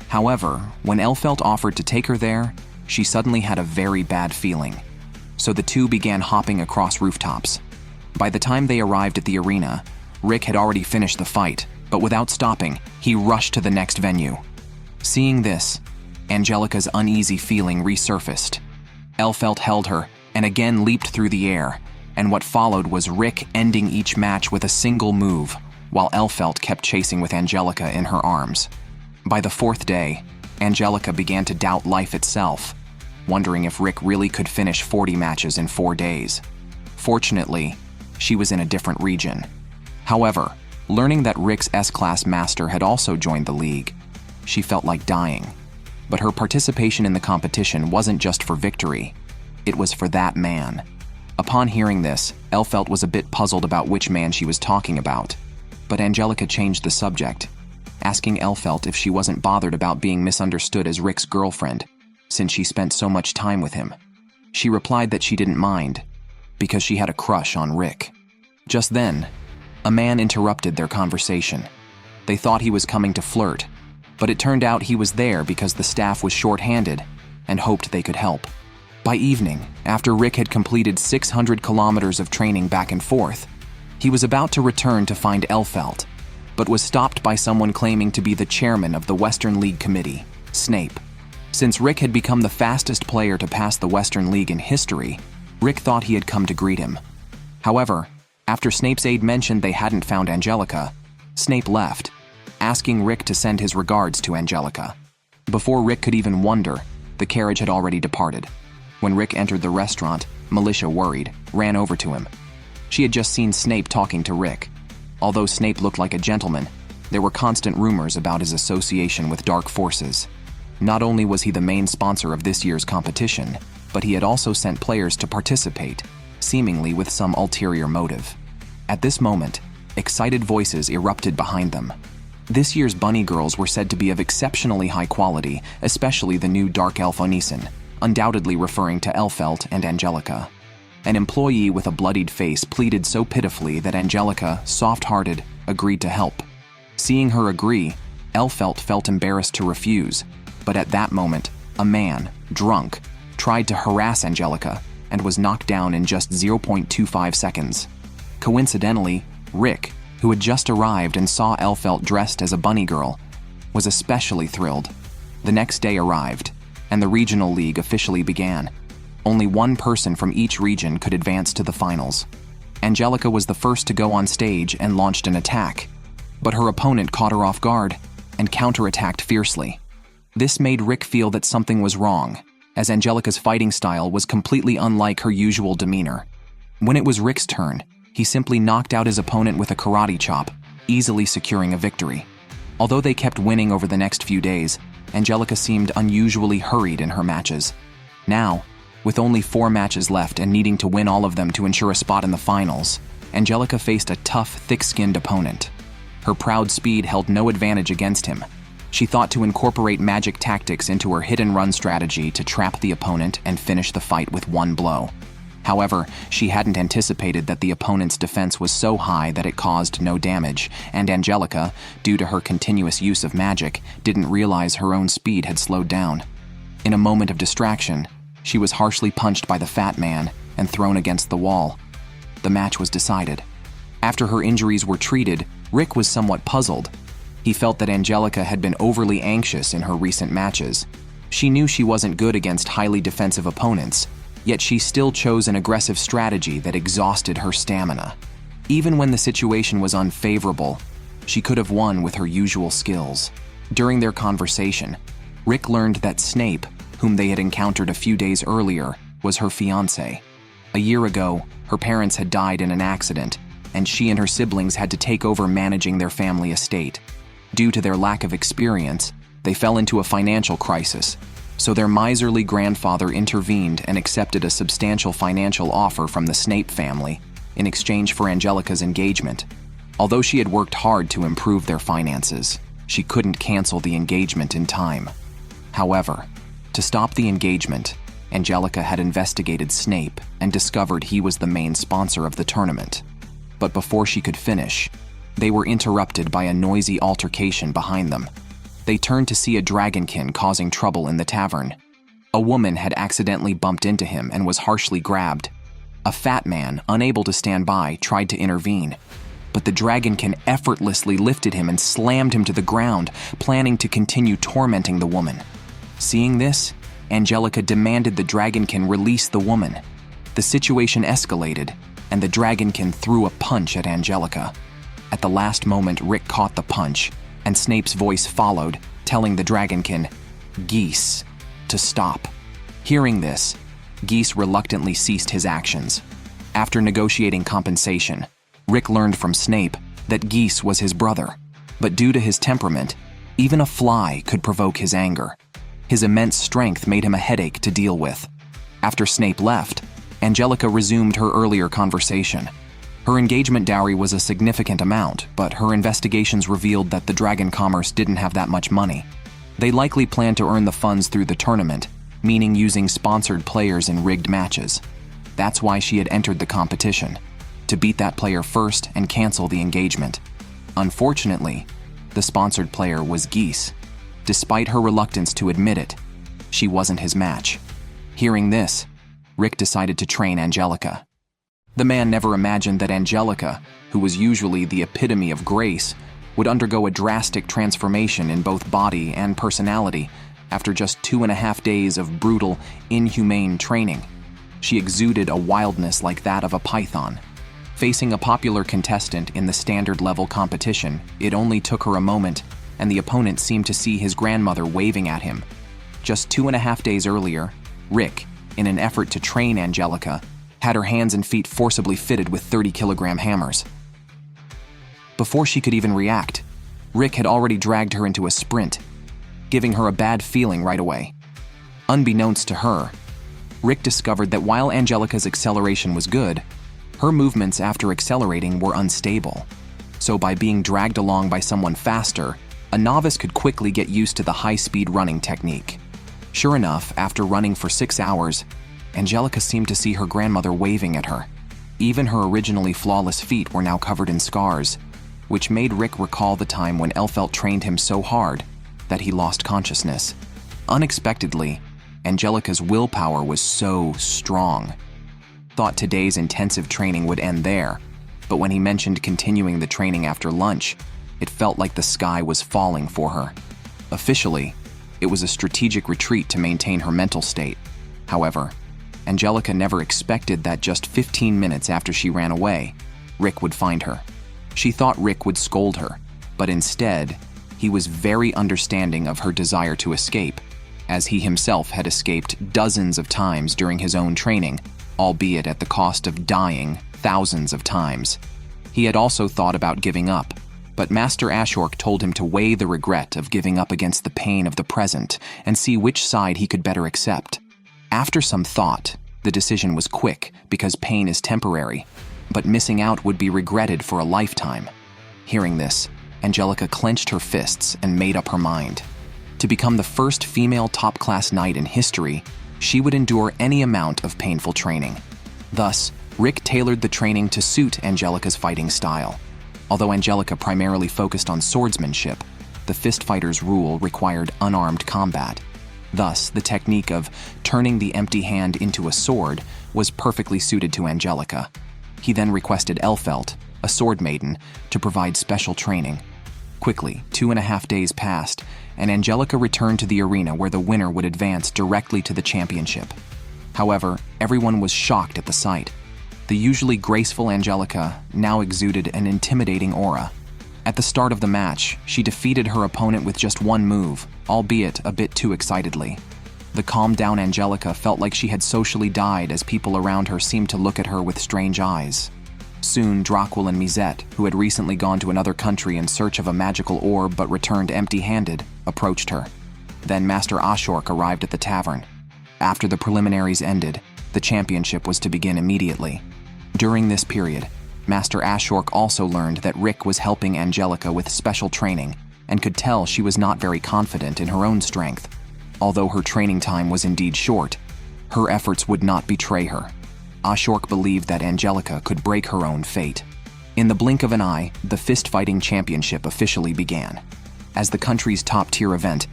However, when Elfelt offered to take her there, she suddenly had a very bad feeling. So the two began hopping across rooftops. By the time they arrived at the arena, Rick had already finished the fight, but without stopping, he rushed to the next venue. Seeing this, Angelica's uneasy feeling resurfaced. Elfelt held her and again leaped through the air, and what followed was Rick ending each match with a single move, while Elfelt kept chasing with Angelica in her arms. By the 4th day, Angelica began to doubt life itself, wondering if Rick really could finish 40 matches in 4 days. Fortunately, she was in a different region. However, learning that Rick's S-Class master had also joined the league, she felt like dying. But her participation in the competition wasn't just for victory, it was for that man. Upon hearing this, Elphelt was a bit puzzled about which man she was talking about. But Angelica changed the subject, asking Elphelt if she wasn't bothered about being misunderstood as Rick's girlfriend, since she spent so much time with him. She replied that she didn't mind, because she had a crush on Rick. Just then, a man interrupted their conversation. They thought he was coming to flirt, but it turned out he was there because the staff was short-handed and hoped they could help. By evening, after Rick had completed 600 kilometers of training back and forth, he was about to return to find Elphelt, but was stopped by someone claiming to be the chairman of the Western League Committee, Snape. Since Rick had become the fastest player to pass the Western League in history, Rick thought he had come to greet him. However, after Snape's aide mentioned they hadn't found Angelica, Snape left, asking Rick to send his regards to Angelica. Before Rick could even wonder, the carriage had already departed. When Rick entered the restaurant, Militia, worried, ran over to him. She had just seen Snape talking to Rick. Although Snape looked like a gentleman, there were constant rumors about his association with dark forces. Not only was he the main sponsor of this year's competition, but he had also sent players to participate, seemingly with some ulterior motive. At this moment, excited voices erupted behind them. This year's bunny girls were said to be of exceptionally high quality, especially the new dark elf Onisin, undoubtedly referring to Elphelt and Angelica. An employee with a bloodied face pleaded so pitifully that Angelica, soft-hearted, agreed to help. Seeing her agree, Elphelt felt embarrassed to refuse, but at that moment, a man, drunk, tried to harass Angelica and was knocked down in just 0.25 seconds. Coincidentally, Rick, who had just arrived and saw Elphelt dressed as a bunny girl, was especially thrilled. The next day arrived, and the regional league officially began. Only one person from each region could advance to the finals. Angelica was the first to go on stage and launched an attack, but her opponent caught her off guard and counterattacked fiercely. This made Rick feel that something was wrong, as Angelica's fighting style was completely unlike her usual demeanor. When it was Rick's turn, he simply knocked out his opponent with a karate chop, easily securing a victory. Although they kept winning over the next few days, Angelica seemed unusually hurried in her matches. Now, with only 4 matches left and needing to win all of them to ensure a spot in the finals, Angelica faced a tough, thick-skinned opponent. Her proud speed held no advantage against him. She thought to incorporate magic tactics into her hit-and-run strategy to trap the opponent and finish the fight with one blow. However, she hadn't anticipated that the opponent's defense was so high that it caused no damage, and Angelica, due to her continuous use of magic, didn't realize her own speed had slowed down. In a moment of distraction, she was harshly punched by the fat man and thrown against the wall. The match was decided. After her injuries were treated, Rick was somewhat puzzled. He felt that Angelica had been overly anxious in her recent matches. She knew she wasn't good against highly defensive opponents, yet she still chose an aggressive strategy that exhausted her stamina. Even when the situation was unfavorable, she could have won with her usual skills. During their conversation, Rick learned that Snape, whom they had encountered a few days earlier, was her fiancé. A year ago, her parents had died in an accident, and she and her siblings had to take over managing their family estate. Due to their lack of experience, they fell into a financial crisis, so their miserly grandfather intervened and accepted a substantial financial offer from the Snape family in exchange for Angelica's engagement. Although she had worked hard to improve their finances, she couldn't cancel the engagement in time. However, to stop the engagement, Angelica had investigated Snape and discovered he was the main sponsor of the tournament. But before she could finish, they were interrupted by a noisy altercation behind them. They turned to see a dragonkin causing trouble in the tavern. A woman had accidentally bumped into him and was harshly grabbed. A fat man, unable to stand by, tried to intervene, but the dragonkin effortlessly lifted him and slammed him to the ground, planning to continue tormenting the woman. Seeing this, Angelica demanded the dragonkin release the woman. The situation escalated, and the dragonkin threw a punch at Angelica. At the last moment, Rick caught the punch, and Snape's voice followed, telling the dragonkin, "Geese," to stop. Hearing this, Geese reluctantly ceased his actions. After negotiating compensation, Rick learned from Snape that Geese was his brother, but due to his temperament, even a fly could provoke his anger. His immense strength made him a headache to deal with. After Snape left, Angelica resumed her earlier conversation. Her engagement dowry was a significant amount, but her investigations revealed that the Dragon Commerce didn't have that much money. They likely planned to earn the funds through the tournament, meaning using sponsored players in rigged matches. That's why she had entered the competition, to beat that player first and cancel the engagement. Unfortunately, the sponsored player was Geese. Despite her reluctance to admit it, she wasn't his match. Hearing this, Rick decided to train Angelica. The man never imagined that Angelica, who was usually the epitome of grace, would undergo a drastic transformation in both body and personality after just 2.5 days of brutal, inhumane training. She exuded a wildness like that of a python. Facing a popular contestant in the standard level competition, it only took her a moment, and the opponent seemed to see his grandmother waving at him. Just 2.5 days earlier, Rick, in an effort to train Angelica, had her hands and feet forcibly fitted with 30-kilogram hammers. Before she could even react, Rick had already dragged her into a sprint, giving her a bad feeling right away. Unbeknownst to her, Rick discovered that while Angelica's acceleration was good, her movements after accelerating were unstable. So by being dragged along by someone faster, a novice could quickly get used to the high-speed running technique. Sure enough, after running for 6 hours, Angelica seemed to see her grandmother waving at her. Even her originally flawless feet were now covered in scars, which made Rick recall the time when Elfelt trained him so hard that he lost consciousness. Unexpectedly, Angelica's willpower was so strong. Thought today's intensive training would end there, but when he mentioned continuing the training after lunch, it felt like the sky was falling for her. Officially, it was a strategic retreat to maintain her mental state. However, Angelica never expected that just 15 minutes after she ran away, Rick would find her. She thought Rick would scold her, but instead, he was very understanding of her desire to escape, as he himself had escaped dozens of times during his own training, albeit at the cost of dying thousands of times. He had also thought about giving up, but Master Ashork told him to weigh the regret of giving up against the pain of the present and see which side he could better accept. After some thought, the decision was quick because pain is temporary, but missing out would be regretted for a lifetime. Hearing this, Angelica clenched her fists and made up her mind. To become the first female top-class knight in history, she would endure any amount of painful training. Thus, Rick tailored the training to suit Angelica's fighting style. Although Angelica primarily focused on swordsmanship, the fist fighter's rule required unarmed combat. Thus, the technique of turning the empty hand into a sword was perfectly suited to Angelica. He then requested Elfelt, a sword maiden, to provide special training. Quickly, 2.5 days passed, and Angelica returned to the arena where the winner would advance directly to the championship. However, everyone was shocked at the sight. The usually graceful Angelica now exuded an intimidating aura. At the start of the match, she defeated her opponent with just one move, albeit a bit too excitedly. The calmed-down Angelica felt like she had socially died as people around her seemed to look at her with strange eyes. Soon, Drakwil and Mizet, who had recently gone to another country in search of a magical orb but returned empty-handed, approached her. Then Master Ashork arrived at the tavern. After the preliminaries ended, the championship was to begin immediately. During this period, Master Ashork also learned that Rick was helping Angelica with special training and could tell she was not very confident in her own strength. Although her training time was indeed short, her efforts would not betray her. Ashork believed that Angelica could break her own fate. In the blink of an eye, the fist-fighting championship officially began. As the country's top-tier event,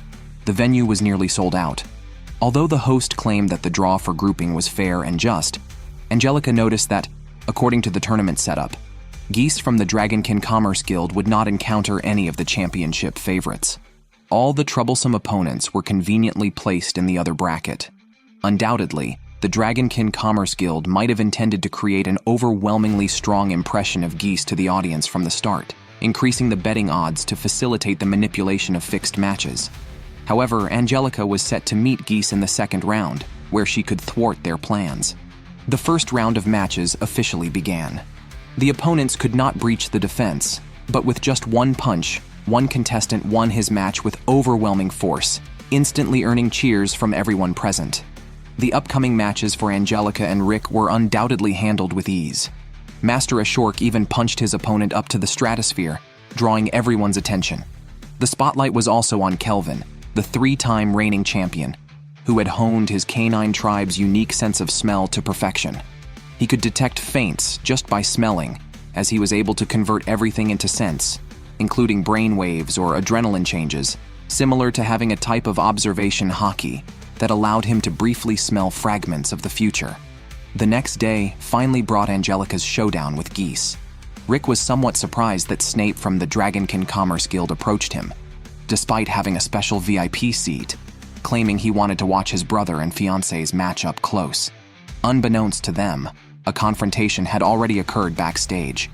the venue was nearly sold out. Although the host claimed that the draw for grouping was fair and just, Angelica noticed that, according to the tournament setup, Geese from the Dragonkin Commerce Guild would not encounter any of the championship favorites. All the troublesome opponents were conveniently placed in the other bracket. Undoubtedly, the Dragonkin Commerce Guild might have intended to create an overwhelmingly strong impression of Geese to the audience from the start, increasing the betting odds to facilitate the manipulation of fixed matches. However, Angelica was set to meet Geese in the second round, where she could thwart their plans. The first round of matches officially began. The opponents could not breach the defense, but with just one punch, one contestant won his match with overwhelming force, instantly earning cheers from everyone present. The upcoming matches for Angelica and Rick were undoubtedly handled with ease. Master Ashok even punched his opponent up to the stratosphere, drawing everyone's attention. The spotlight was also on Kelvin, the three-time reigning champion, who had honed his canine tribe's unique sense of smell to perfection. He could detect feints just by smelling, as he was able to convert everything into scents, including brain waves or adrenaline changes, similar to having a type of observation hockey that allowed him to briefly smell fragments of the future. The next day finally brought Angelica's showdown with Geese. Rick was somewhat surprised that Snape from the Dragonkin Commerce Guild approached him, despite having a special VIP seat, claiming he wanted to watch his brother and fiancé's match up close. Unbeknownst to them, a confrontation had already occurred backstage.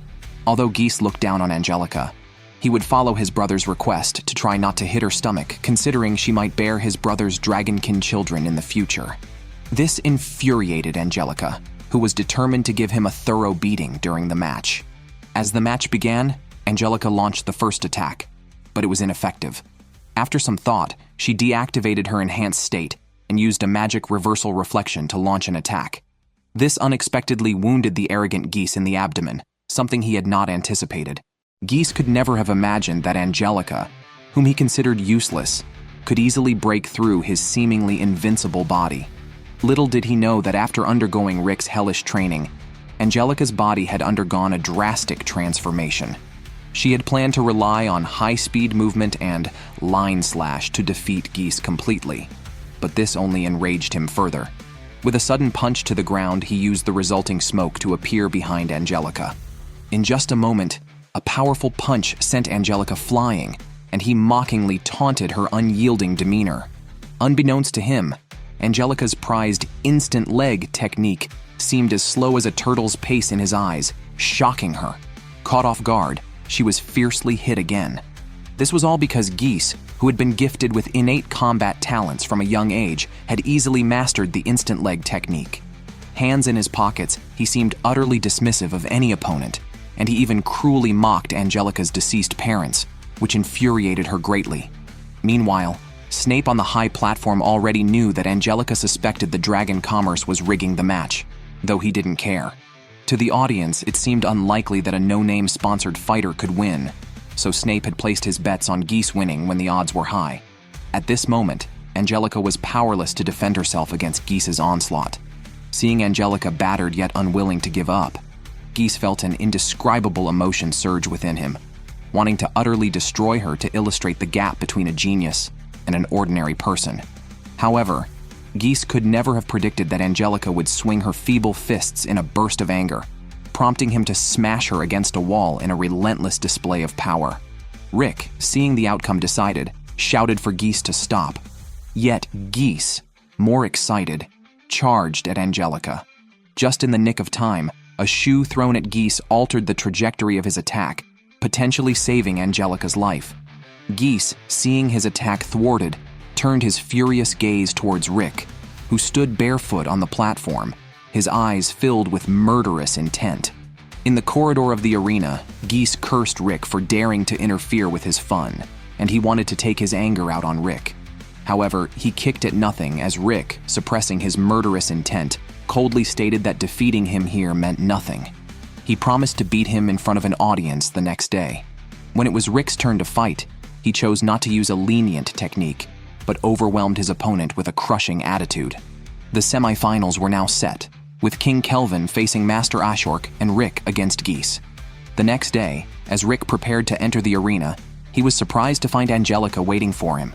Although Geese looked down on Angelica, he would follow his brother's request to try not to hit her stomach, considering she might bear his brother's dragonkin children in the future. This infuriated Angelica, who was determined to give him a thorough beating during the match. As the match began, Angelica launched the first attack, but it was ineffective. After some thought, she deactivated her enhanced state and used a magic reversal reflection to launch an attack. This unexpectedly wounded the arrogant Geese in the abdomen, something he had not anticipated. Geese could never have imagined that Angelica, whom he considered useless, could easily break through his seemingly invincible body. Little did he know that after undergoing Rick's hellish training, Angelica's body had undergone a drastic transformation. She had planned to rely on high-speed movement and line slash to defeat Geese completely, but this only enraged him further. With a sudden punch to the ground, he used the resulting smoke to appear behind Angelica. In just a moment, a powerful punch sent Angelica flying, and he mockingly taunted her unyielding demeanor. Unbeknownst to him, Angelica's prized instant leg technique seemed as slow as a turtle's pace in his eyes, shocking her. Caught off guard, she was fiercely hit again. This was all because Geese, who had been gifted with innate combat talents from a young age, had easily mastered the instant leg technique. Hands in his pockets, he seemed utterly dismissive of any opponent, and he even cruelly mocked Angelica's deceased parents, which infuriated her greatly. Meanwhile, Snape on the high platform already knew that Angelica suspected the Dragon Commerce was rigging the match, though he didn't care. To the audience, it seemed unlikely that a no-name sponsored fighter could win, so Snape had placed his bets on Geese winning when the odds were high. At this moment, Angelica was powerless to defend herself against Geese's onslaught. Seeing Angelica battered yet unwilling to give up, Geese felt an indescribable emotion surge within him, wanting to utterly destroy her to illustrate the gap between a genius and an ordinary person. However, Geese could never have predicted that Angelica would swing her feeble fists in a burst of anger, prompting him to smash her against a wall in a relentless display of power. Rick, seeing the outcome decided, shouted for Geese to stop. Yet Geese, more excited, charged at Angelica. Just in the nick of time, a shoe thrown at Geese altered the trajectory of his attack, potentially saving Angelica's life. Geese, seeing his attack thwarted, turned his furious gaze towards Rick, who stood barefoot on the platform, his eyes filled with murderous intent. In the corridor of the arena, Geese cursed Rick for daring to interfere with his fun, and he wanted to take his anger out on Rick. However, he kicked at nothing as Rick, suppressing his murderous intent, coldly stated that defeating him here meant nothing. He promised to beat him in front of an audience the next day. When it was Rick's turn to fight, he chose not to use a lenient technique, but overwhelmed his opponent with a crushing attitude. The semifinals were now set, with King Kelvin facing Master Ashok and Rick against Geese. The next day, as Rick prepared to enter the arena, he was surprised to find Angelica waiting for him.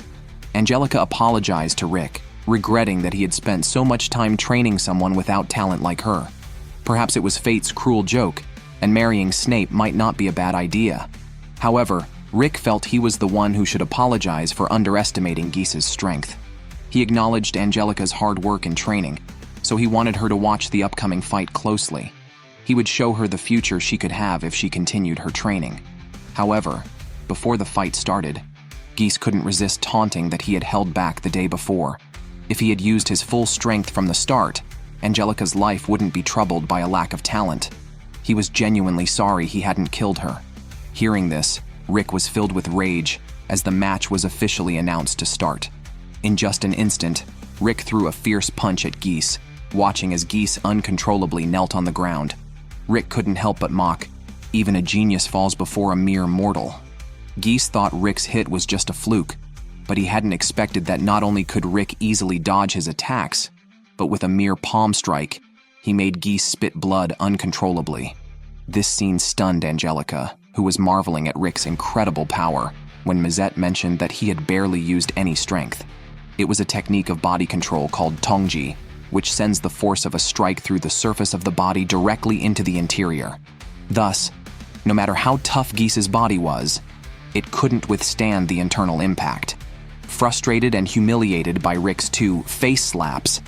Angelica apologized to Rick, regretting that he had spent so much time training someone without talent like her. Perhaps it was fate's cruel joke, and marrying Snape might not be a bad idea. However, Rick felt he was the one who should apologize for underestimating Geese's strength. He acknowledged Angelica's hard work and training, so he wanted her to watch the upcoming fight closely. He would show her the future she could have if she continued her training. However, before the fight started, Geese couldn't resist taunting that he had held back the day before. If he had used his full strength from the start, Angelica's life wouldn't be troubled by a lack of talent. He was genuinely sorry he hadn't killed her. Hearing this, Rick was filled with rage as the match was officially announced to start. In just an instant, Rick threw a fierce punch at Geese, watching as Geese uncontrollably knelt on the ground. Rick couldn't help but mock. Even a genius falls before a mere mortal. Geese thought Rick's hit was just a fluke, but he hadn't expected that not only could Rick easily dodge his attacks, but with a mere palm strike, he made Geese spit blood uncontrollably. This scene stunned Angelica, who was marveling at Rick's incredible power when Mazette mentioned that he had barely used any strength. It was a technique of body control called tongji, which sends the force of a strike through the surface of the body directly into the interior. Thus, no matter how tough Geese's body was, it couldn't withstand the internal impact. Frustrated and humiliated by Rick's two face slaps,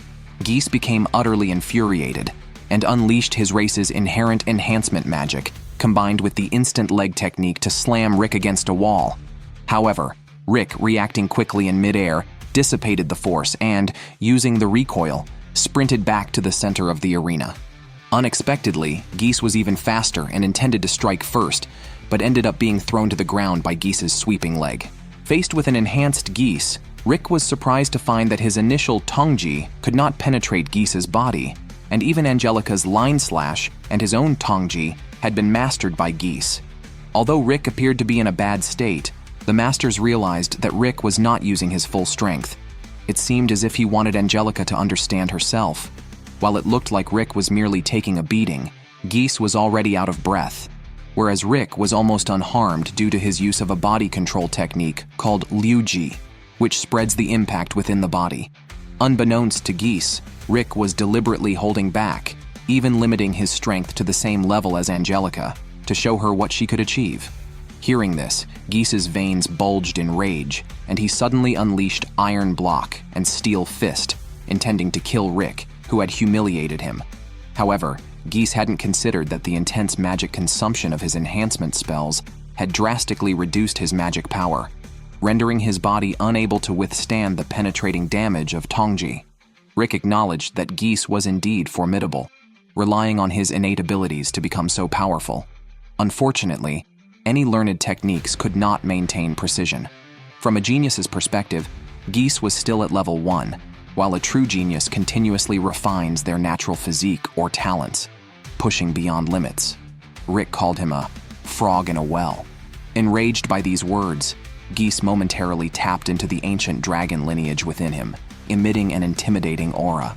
Geese became utterly infuriated and unleashed his race's inherent enhancement magic, combined with the instant leg technique to slam Rick against a wall. However, Rick, reacting quickly in midair, dissipated the force and, using the recoil, sprinted back to the center of the arena. Unexpectedly, Geese was even faster and intended to strike first, but ended up being thrown to the ground by Geese's sweeping leg. Faced with an enhanced Geese, Rick was surprised to find that his initial tongji could not penetrate Geese's body, and even Angelica's line slash and his own tongji had been mastered by Geese. Although Rick appeared to be in a bad state, the masters realized that Rick was not using his full strength. It seemed as if he wanted Angelica to understand herself. While it looked like Rick was merely taking a beating, Geese was already out of breath, whereas Rick was almost unharmed due to his use of a body control technique called liuji, which spreads the impact within the body. Unbeknownst to Geese, Rick was deliberately holding back, even limiting his strength to the same level as Angelica, to show her what she could achieve. Hearing this, Geese's veins bulged in rage, and he suddenly unleashed Iron Block and Steel Fist, intending to kill Rick, who had humiliated him. However, Geese hadn't considered that the intense magic consumption of his enhancement spells had drastically reduced his magic power, rendering his body unable to withstand the penetrating damage of tongji. Rick acknowledged that Geese was indeed formidable, relying on his innate abilities to become so powerful. Unfortunately, any learned techniques could not maintain precision. From a genius's perspective, Geese was still at level 1, while a true genius continuously refines their natural physique or talents, pushing beyond limits. Rick called him a frog in a well. Enraged by these words, Geese momentarily tapped into the ancient dragon lineage within him, emitting an intimidating aura.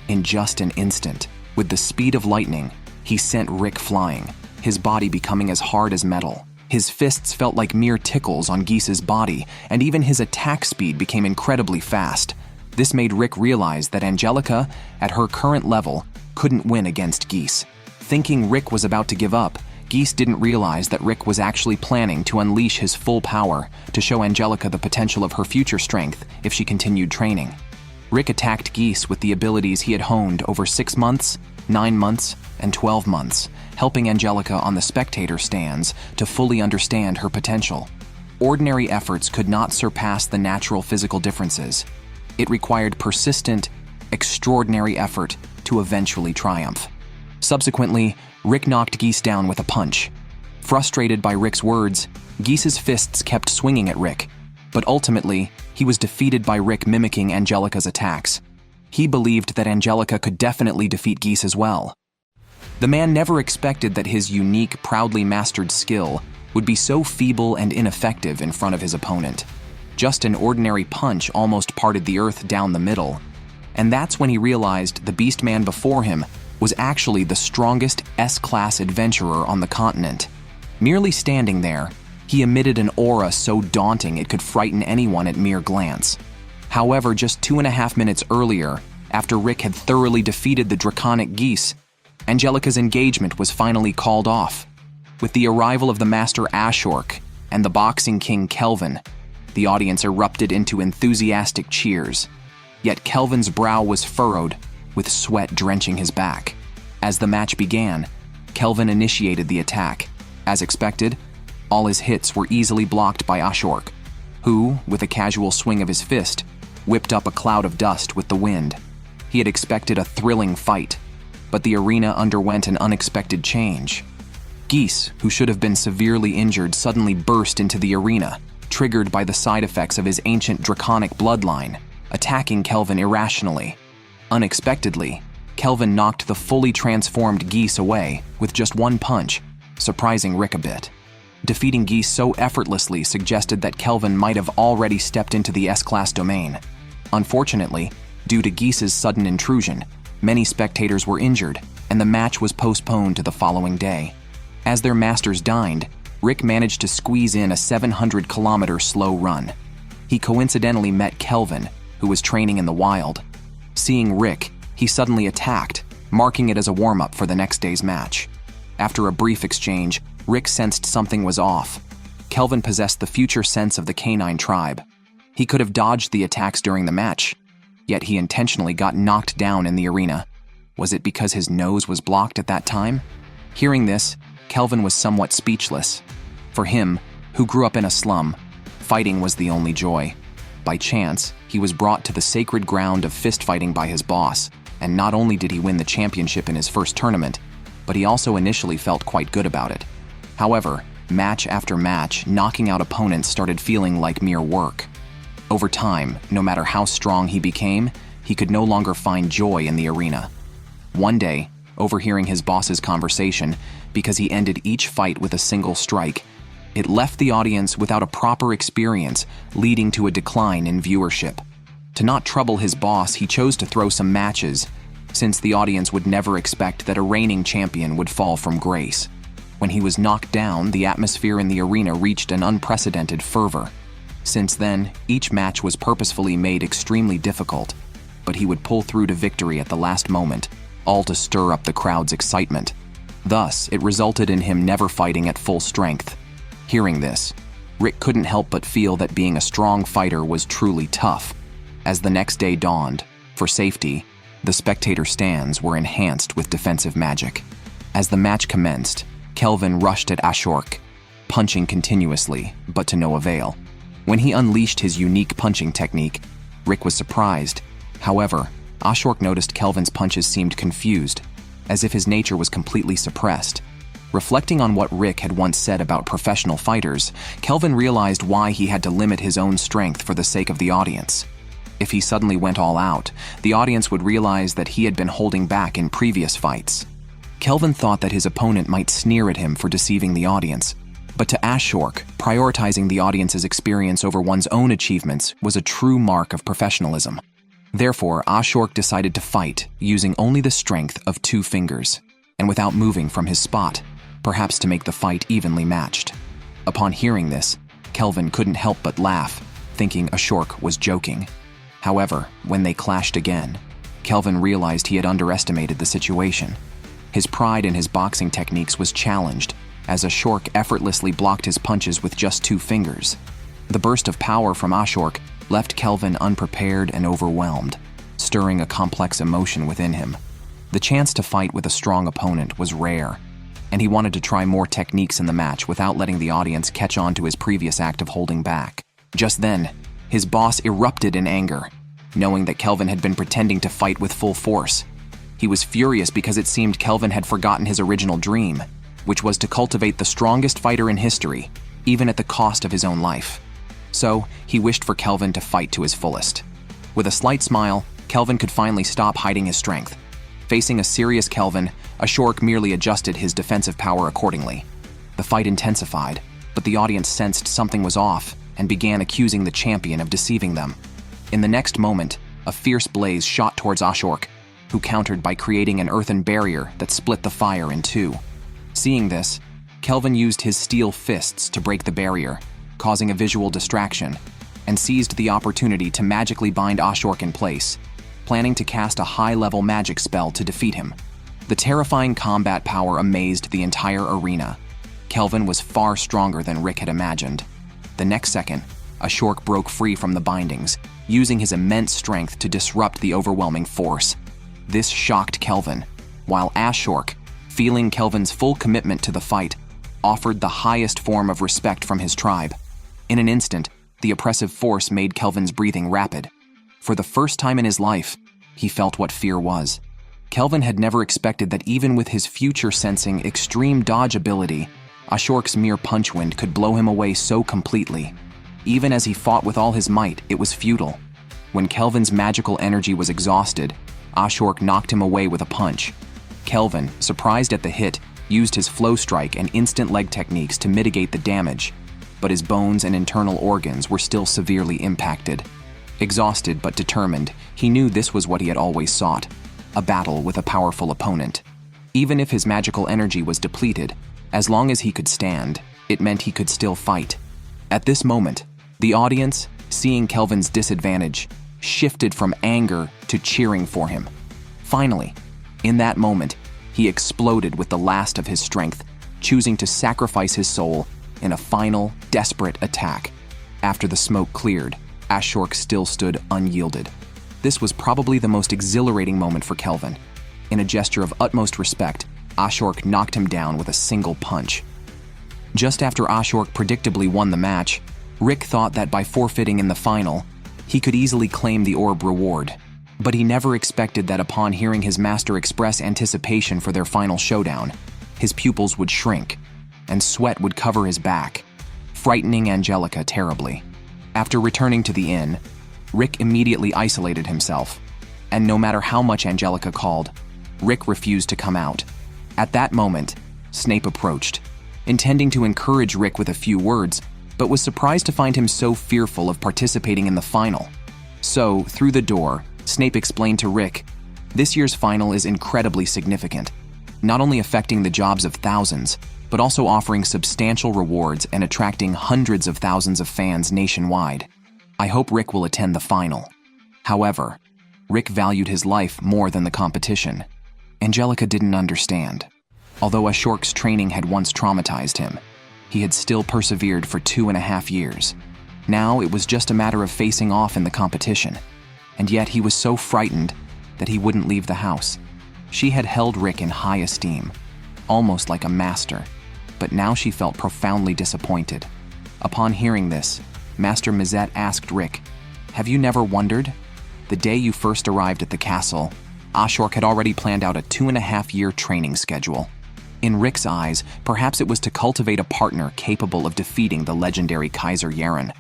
In just an instant, with the speed of lightning, he sent Rick flying, his body becoming as hard as metal. His fists felt like mere tickles on Geese's body, and even his attack speed became incredibly fast. This made Rick realize that Angelica, at her current level, couldn't win against Geese. Thinking Rick was about to give up, Geese didn't realize that Rick was actually planning to unleash his full power to show Angelica the potential of her future strength if she continued training. Rick attacked Geese with the abilities he had honed over 6 months, 9 months, and 12 months, helping Angelica on the spectator stands to fully understand her potential. Ordinary efforts could not surpass the natural physical differences. It required persistent, extraordinary effort to eventually triumph. Subsequently, Rick knocked Geese down with a punch. Frustrated by Rick's words, Geese's fists kept swinging at Rick, but ultimately, he was defeated by Rick mimicking Angelica's attacks. He believed that Angelica could definitely defeat Geese as well. The man never expected that his unique, proudly mastered skill would be so feeble and ineffective in front of his opponent. Just an ordinary punch almost parted the earth down the middle, and that's when he realized the beast man before him was actually the strongest S-class adventurer on the continent. Merely standing there, he emitted an aura so daunting it could frighten anyone at mere glance. However, just 2.5 minutes earlier, after Rick had thoroughly defeated the draconic Geese, Angelica's engagement was finally called off. With the arrival of the Master Ashork and the Boxing King Kelvin, the audience erupted into enthusiastic cheers. Yet Kelvin's brow was furrowed, with sweat drenching his back. As the match began, Kelvin initiated the attack. As expected, all his hits were easily blocked by Ashork, who, with a casual swing of his fist, whipped up a cloud of dust with the wind. He had expected a thrilling fight, but the arena underwent an unexpected change. Geese, who should have been severely injured, suddenly burst into the arena, triggered by the side effects of his ancient draconic bloodline. attacking Kelvin irrationally. Unexpectedly, Kelvin knocked the fully transformed Geese away with just one punch, surprising Rick a bit. Defeating Geese so effortlessly suggested that Kelvin might have already stepped into the S-Class domain. Unfortunately, due to Geese's sudden intrusion, many spectators were injured, and the match was postponed to the following day. As their masters dined, Rick managed to squeeze in a 700-kilometer slow run. He coincidentally met Kelvin, who was training in the wild. Seeing Rick, he suddenly attacked, marking it as a warm-up for the next day's match. After a brief exchange, Rick sensed something was off. Kelvin possessed the future sense of the canine tribe. He could have dodged the attacks during the match, yet he intentionally got knocked down in the arena. Was it because his nose was blocked at that time? Hearing this, Kelvin was somewhat speechless. For him, who grew up in a slum, fighting was the only joy. By chance, he was brought to the sacred ground of fist fighting by his boss, and not only did he win the championship in his first tournament, but he also initially felt quite good about it. However, match after match, knocking out opponents started feeling like mere work. Over time, no matter how strong he became, he could no longer find joy in the arena. One day, overhearing his boss's conversation, because he ended each fight with a single strike, it left the audience without a proper experience, leading to a decline in viewership. To not trouble his boss, he chose to throw some matches, since the audience would never expect that a reigning champion would fall from grace. When he was knocked down, the atmosphere in the arena reached an unprecedented fervor. Since then, each match was purposefully made extremely difficult, but he would pull through to victory at the last moment, all to stir up the crowd's excitement. Thus, it resulted in him never fighting at full strength. Hearing this, Rick couldn't help but feel that being a strong fighter was truly tough. As the next day dawned, for safety, the spectator stands were enhanced with defensive magic. As the match commenced, Kelvin rushed at Ashok, punching continuously, but to no avail. When he unleashed his unique punching technique, Rick was surprised. However, Ashok noticed Kelvin's punches seemed confused, as if his nature was completely suppressed. Reflecting on what Rick had once said about professional fighters, Kelvin realized why he had to limit his own strength for the sake of the audience. If he suddenly went all out, the audience would realize that he had been holding back in previous fights. Kelvin thought that his opponent might sneer at him for deceiving the audience, but to Ashok, prioritizing the audience's experience over one's own achievements was a true mark of professionalism. Therefore, Ashok decided to fight using only the strength of 2 fingers, and without moving from his spot, perhaps to make the fight evenly matched. Upon hearing this, Kelvin couldn't help but laugh, thinking Ashok was joking. However, when they clashed again, Kelvin realized he had underestimated the situation. His pride in his boxing techniques was challenged, as Ashok effortlessly blocked his punches with just 2 fingers. The burst of power from Ashok left Kelvin unprepared and overwhelmed, stirring a complex emotion within him. The chance to fight with a strong opponent was rare, and he wanted to try more techniques in the match without letting the audience catch on to his previous act of holding back. Just then, his boss erupted in anger, knowing that Kelvin had been pretending to fight with full force. He was furious because it seemed Kelvin had forgotten his original dream, which was to cultivate the strongest fighter in history, even at the cost of his own life. So, he wished for Kelvin to fight to his fullest. With a slight smile, Kelvin could finally stop hiding his strength. Facing a serious Kelvin, Ashok merely adjusted his defensive power accordingly. The fight intensified, but the audience sensed something was off and began accusing the champion of deceiving them. In the next moment, a fierce blaze shot towards Ashok, who countered by creating an earthen barrier that split the fire in 2. Seeing this, Kelvin used his steel fists to break the barrier, causing a visual distraction, and seized the opportunity to magically bind Ashok in place, planning to cast a high-level magic spell to defeat him. The terrifying combat power amazed the entire arena. Kelvin was far stronger than Rick had imagined. The next second, Ashok broke free from the bindings, using his immense strength to disrupt the overwhelming force. This shocked Kelvin, while Ashok, feeling Kelvin's full commitment to the fight, offered the highest form of respect from his tribe. In an instant, the oppressive force made Kelvin's breathing rapid. For the first time in his life, he felt what fear was. Kelvin had never expected that even with his future-sensing extreme dodge ability, Ashok's mere punch wind could blow him away so completely. Even as he fought with all his might, it was futile. When Kelvin's magical energy was exhausted, Ashok knocked him away with a punch. Kelvin, surprised at the hit, used his flow strike and instant leg techniques to mitigate the damage, but his bones and internal organs were still severely impacted. Exhausted but determined, he knew this was what he had always sought, a battle with a powerful opponent. Even if his magical energy was depleted, as long as he could stand, it meant he could still fight. At this moment, the audience, seeing Kelvin's disadvantage, shifted from anger to cheering for him. Finally, in that moment, he exploded with the last of his strength, choosing to sacrifice his soul in a final, desperate attack. After the smoke cleared, Ashok still stood unyielded. This was probably the most exhilarating moment for Kelvin. In a gesture of utmost respect, Ashok knocked him down with a single punch. Just after Ashok predictably won the match, Rick thought that by forfeiting in the final, he could easily claim the orb reward. But he never expected that upon hearing his master express anticipation for their final showdown, his pupils would shrink, and sweat would cover his back, frightening Angelica terribly. After returning to the inn, Rick immediately isolated himself, and no matter how much Angelica called, Rick refused to come out. At that moment, Snape approached, intending to encourage Rick with a few words, but was surprised to find him so fearful of participating in the final. So, through the door, Snape explained to Rick, this year's final is incredibly significant, not only affecting the jobs of thousands, but also offering substantial rewards and attracting hundreds of thousands of fans nationwide. I hope Rick will attend the final. However, Rick valued his life more than the competition. Angelica didn't understand. Although Ashok's training had once traumatized him, he had still persevered for 2.5 years. Now it was just a matter of facing off in the competition. And yet he was so frightened that he wouldn't leave the house. She had held Rick in high esteem, almost like a master, but now she felt profoundly disappointed. Upon hearing this, Master Mizet asked Rick, "Have you never wondered? The day you first arrived at the castle, Ashok had already planned out a 2.5-year training schedule. In Rick's eyes, perhaps it was to cultivate a partner capable of defeating the legendary Kaiser Yaren.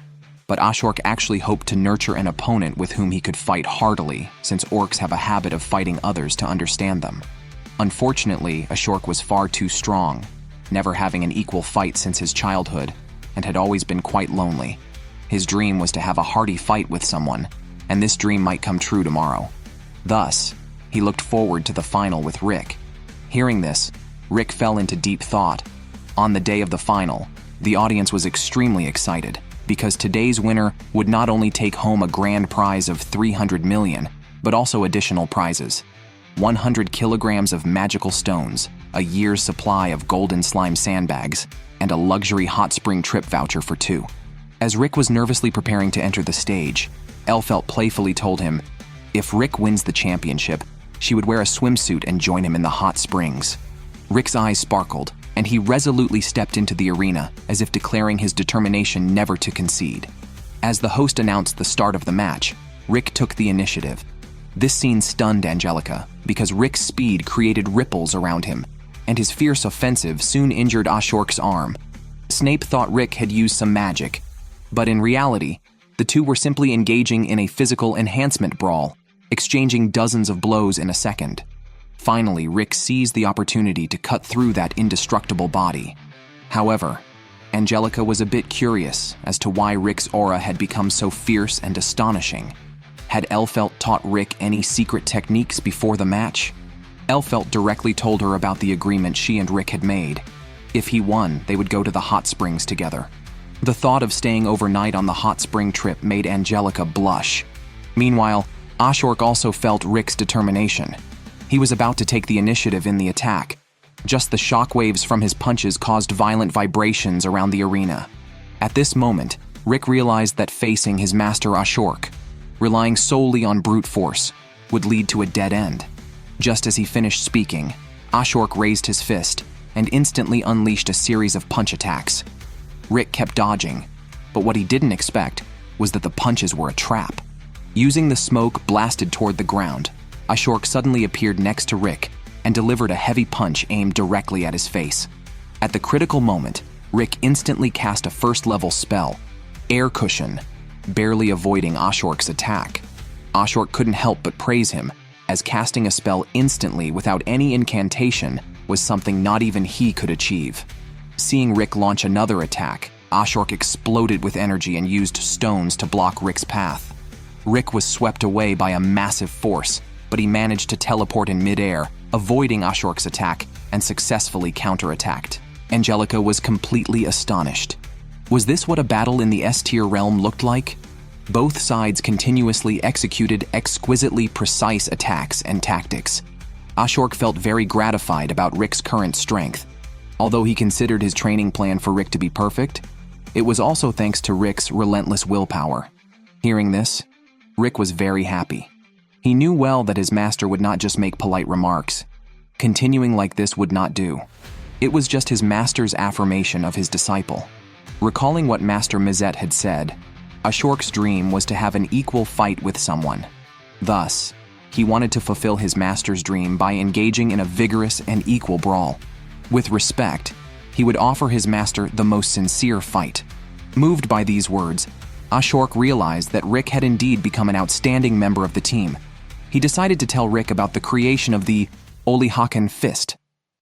But Ashok actually hoped to nurture an opponent with whom he could fight heartily, since orcs have a habit of fighting others to understand them. Unfortunately, Ashok was far too strong, never having an equal fight since his childhood, and had always been quite lonely. His dream was to have a hearty fight with someone, and this dream might come true tomorrow. Thus, he looked forward to the final with Rick. Hearing this, Rick fell into deep thought. On the day of the final, the audience was extremely excited, because today's winner would not only take home a grand prize of 300 million, but also additional prizes. 100 kilograms of magical stones, a year's supply of golden slime sandbags, and a luxury hot spring trip voucher for 2. As Rick was nervously preparing to enter the stage, Elphelt playfully told him, if Rick wins the championship, she would wear a swimsuit and join him in the hot springs. Rick's eyes sparkled, and he resolutely stepped into the arena, as if declaring his determination never to concede. As the host announced the start of the match, Rick took the initiative. This scene stunned Angelica, because Rick's speed created ripples around him, and his fierce offensive soon injured Ashok's arm. Snape thought Rick had used some magic, but in reality, the two were simply engaging in a physical enhancement brawl, exchanging dozens of blows in a second. Finally, Rick seized the opportunity to cut through that indestructible body. However, Angelica was a bit curious as to why Rick's aura had become so fierce and astonishing. Had Elphelt taught Rick any secret techniques before the match? Elphelt directly told her about the agreement she and Rick had made. If he won, they would go to the hot springs together. The thought of staying overnight on the hot spring trip made Angelica blush. Meanwhile, Ashok also felt Rick's determination. He was about to take the initiative in the attack. Just the shockwaves from his punches caused violent vibrations around the arena. At this moment, Rick realized that facing his master Ashok, relying solely on brute force, would lead to a dead end. Just as he finished speaking, Ashok raised his fist and instantly unleashed a series of punch attacks. Rick kept dodging, but what he didn't expect was that the punches were a trap. Using the smoke blasted toward the ground, Ashok suddenly appeared next to Rick and delivered a heavy punch aimed directly at his face. At the critical moment, Rick instantly cast a first-level spell, Air Cushion, barely avoiding Ashok's attack. Ashok couldn't help but praise him, as casting a spell instantly without any incantation was something not even he could achieve. Seeing Rick launch another attack, Ashok exploded with energy and used stones to block Rick's path. Rick was swept away by a massive force, but he managed to teleport in midair, avoiding Ashok's attack, and successfully counterattacked. Angelica was completely astonished. Was this what a battle in the S-tier realm looked like? Both sides continuously executed exquisitely precise attacks and tactics. Ashok felt very gratified about Rick's current strength. Although he considered his training plan for Rick to be perfect, it was also thanks to Rick's relentless willpower. Hearing this, Rick was very happy. He knew well that his master would not just make polite remarks. Continuing like this would not do. It was just his master's affirmation of his disciple. Recalling what Master Mizet had said, Ashok's dream was to have an equal fight with someone. Thus, he wanted to fulfill his master's dream by engaging in a vigorous and equal brawl. With respect, he would offer his master the most sincere fight. Moved by these words, Ashok realized that Rick had indeed become an outstanding member of the team. He decided to tell Rick about the creation of the Olihakan Fist,